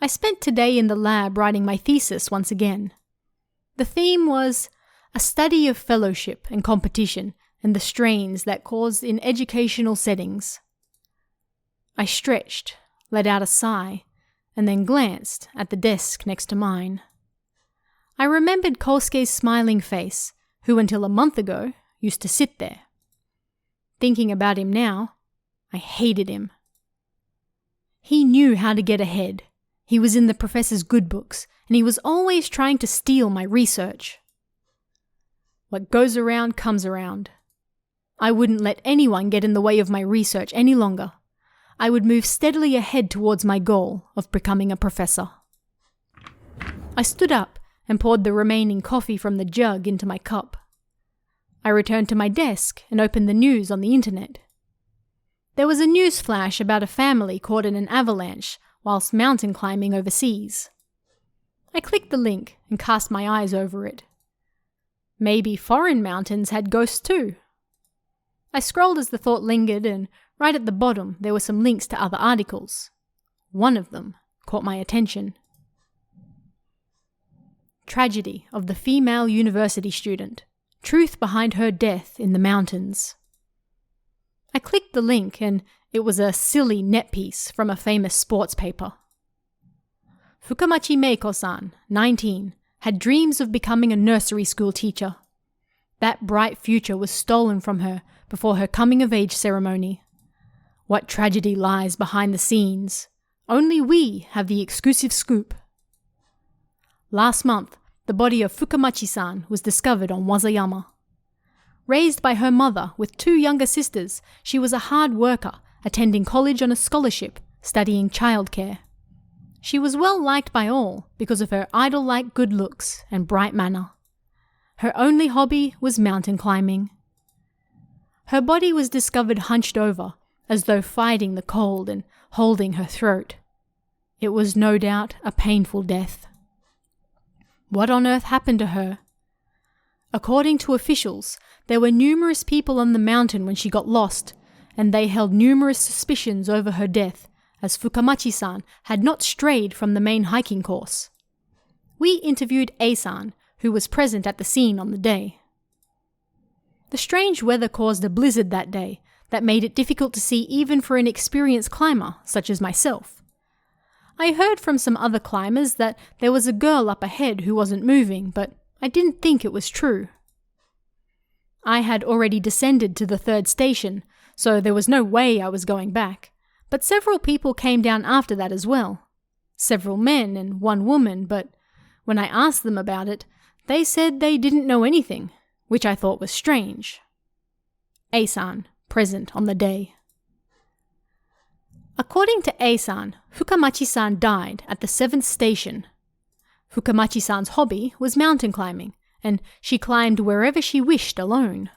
I spent today in the lab writing my thesis once again. The theme was a study of fellowship and competition and the strains that caused in educational settings. I stretched, let out a sigh, and then glanced at the desk next to mine. I remembered Kosuke's smiling face, who until a month ago used to sit there. Thinking about him now, I hated him. He knew how to get ahead. He was in the professor's good books, and he was always trying to steal my research. What goes around comes around. I wouldn't let anyone get in the way of my research any longer. I would move steadily ahead towards my goal of becoming a professor. I stood up and poured the remaining coffee from the jug into my cup. I returned to my desk and opened the news on the internet. There was a news flash about a family caught in an avalanche whilst mountain climbing overseas. I clicked the link and cast my eyes over it. Maybe foreign mountains had ghosts too. I scrolled as the thought lingered, and right at the bottom there were some links to other articles. One of them caught my attention. Tragedy of the female university student. Truth behind her death in the mountains. I clicked the link and it was a silly net piece from a famous sports paper. Fukamachi Meiko-san, 19, had dreams of becoming a nursery school teacher. That bright future was stolen from her before her coming-of-age ceremony. What tragedy lies behind the scenes? Only we have the exclusive scoop. Last month, the body of Fukamachi-san was discovered on Wazayama. Raised by her mother with 2 younger sisters, she was a hard worker, attending college on a scholarship, studying childcare. She was well liked by all because of her idol-like good looks and bright manner. Her only hobby was mountain climbing. Her body was discovered hunched over, as though fighting the cold and holding her throat. It was no doubt a painful death. What on earth happened to her? According to officials, there were numerous people on the mountain when she got lost, and they held numerous suspicions over her death, as Fukamachi-san had not strayed from the main hiking course. We interviewed A-san, who was present at the scene on the day. The strange weather caused a blizzard that day that made it difficult to see even for an experienced climber such as myself. I heard from some other climbers that there was a girl up ahead who wasn't moving, but I didn't think it was true. I had already descended to the 3rd station, so there was no way I was going back, but several people came down after that as well. Several men and 1 woman, but when I asked them about it, they said they didn't know anything, which I thought was strange. A-san, present on the day. According to A-san, Fukamachi-san died at the 7th station. Fukamachi-san's hobby was mountain climbing, and she climbed wherever she wished alone.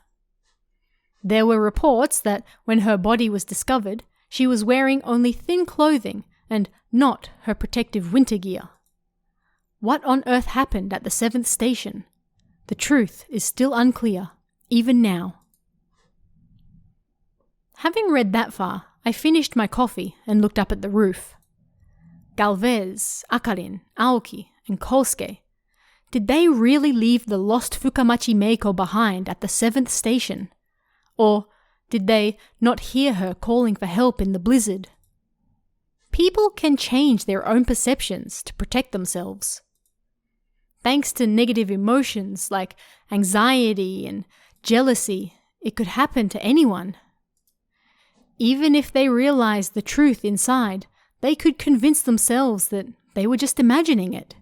There were reports that when her body was discovered, she was wearing only thin clothing and not her protective winter gear. What on earth happened at the 7th station? The truth is still unclear, even now. Having read that far, I finished my coffee and looked up at the roof. Galvez, Akarin, Aoki, and Kosuke. Did they really leave the lost Fukamachi Meiko behind at the 7th station? Or did they not hear her calling for help in the blizzard? People can change their own perceptions to protect themselves. Thanks to negative emotions like anxiety and jealousy, it could happen to anyone. Even if they realized the truth inside, they could convince themselves that they were just imagining it.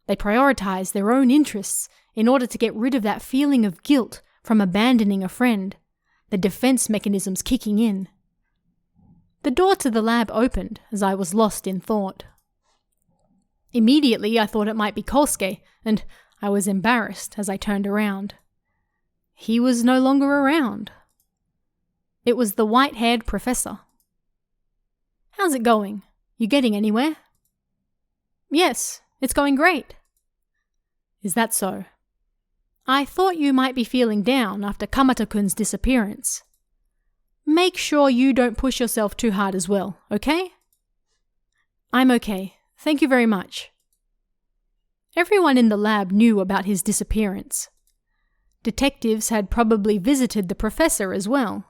They prioritized their own interests in order to get rid of that feeling of guilt from abandoning a friend, the defense mechanisms kicking in. The door to the lab opened as I was lost in thought. Immediately I thought it might be Kosuke, and I was embarrassed as I turned around. He was no longer around. It was the white-haired professor. "How's it going? You getting anywhere?" "Yes, it's going great." "Is that so? I thought you might be feeling down after Kamata-kun's disappearance." make sure you don't push yourself too hard as well, okay? I'm okay. Thank you very much. Everyone in the lab knew about his disappearance. Detectives had probably visited the professor as well.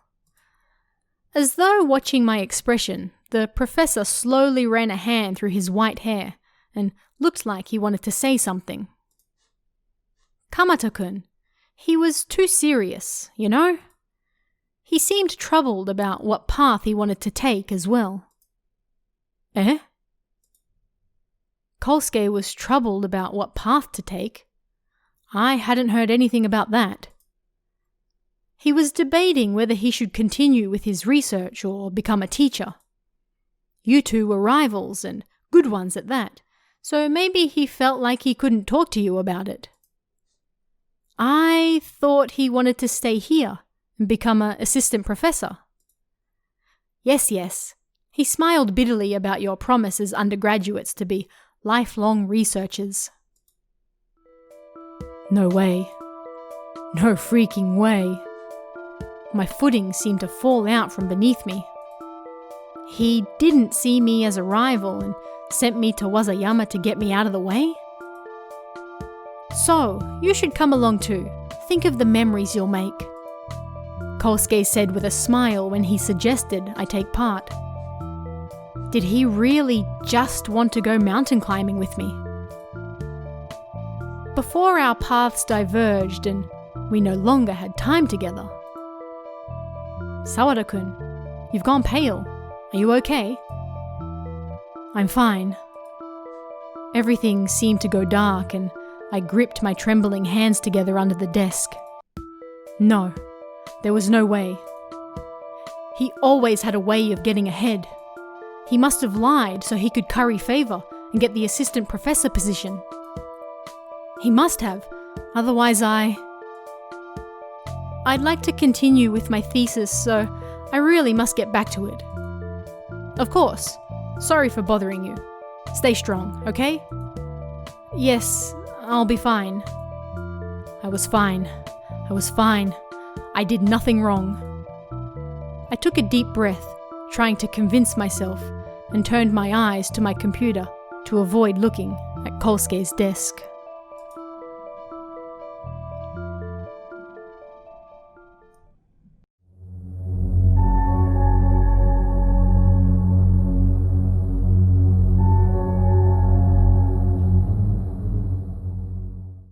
As though watching my expression, the professor slowly ran a hand through his white hair and looked like he wanted to say something. Kamata-kun, he was too serious, you know? He seemed troubled about what path he wanted to take as well. Eh? Kosuke was troubled about what path to take. I hadn't heard anything about that. He was debating whether he should continue with his research or become a teacher. You two were rivals, and good ones at that, so maybe he felt like he couldn't talk to you about it. I thought he wanted to stay here and become an assistant professor. Yes. He smiled bitterly about your promise as undergraduates to be lifelong researchers. No way. No freaking way. My footing seemed to fall out from beneath me. He didn't see me as a rival and sent me to Wazayama to get me out of the way? So, you should come along too. Think of the memories you'll make. Kosuke said with a smile when he suggested I take part. Did he really just want to go mountain climbing with me? Before our paths diverged and we no longer had time together. Sawada-kun, you've gone pale. Are you okay? I'm fine. Everything seemed to go dark and I gripped my trembling hands together under the desk. No, there was no way. He always had a way of getting ahead. He must have lied so he could curry favor and get the assistant professor position. He must have, otherwise I'd like to continue with my thesis, so I really must get back to it. Of course. Sorry for bothering you. Stay strong, okay? Yes, I'll be fine. I was fine. I did nothing wrong. I took a deep breath, trying to convince myself, and turned my eyes to my computer to avoid looking at Kosuke's desk.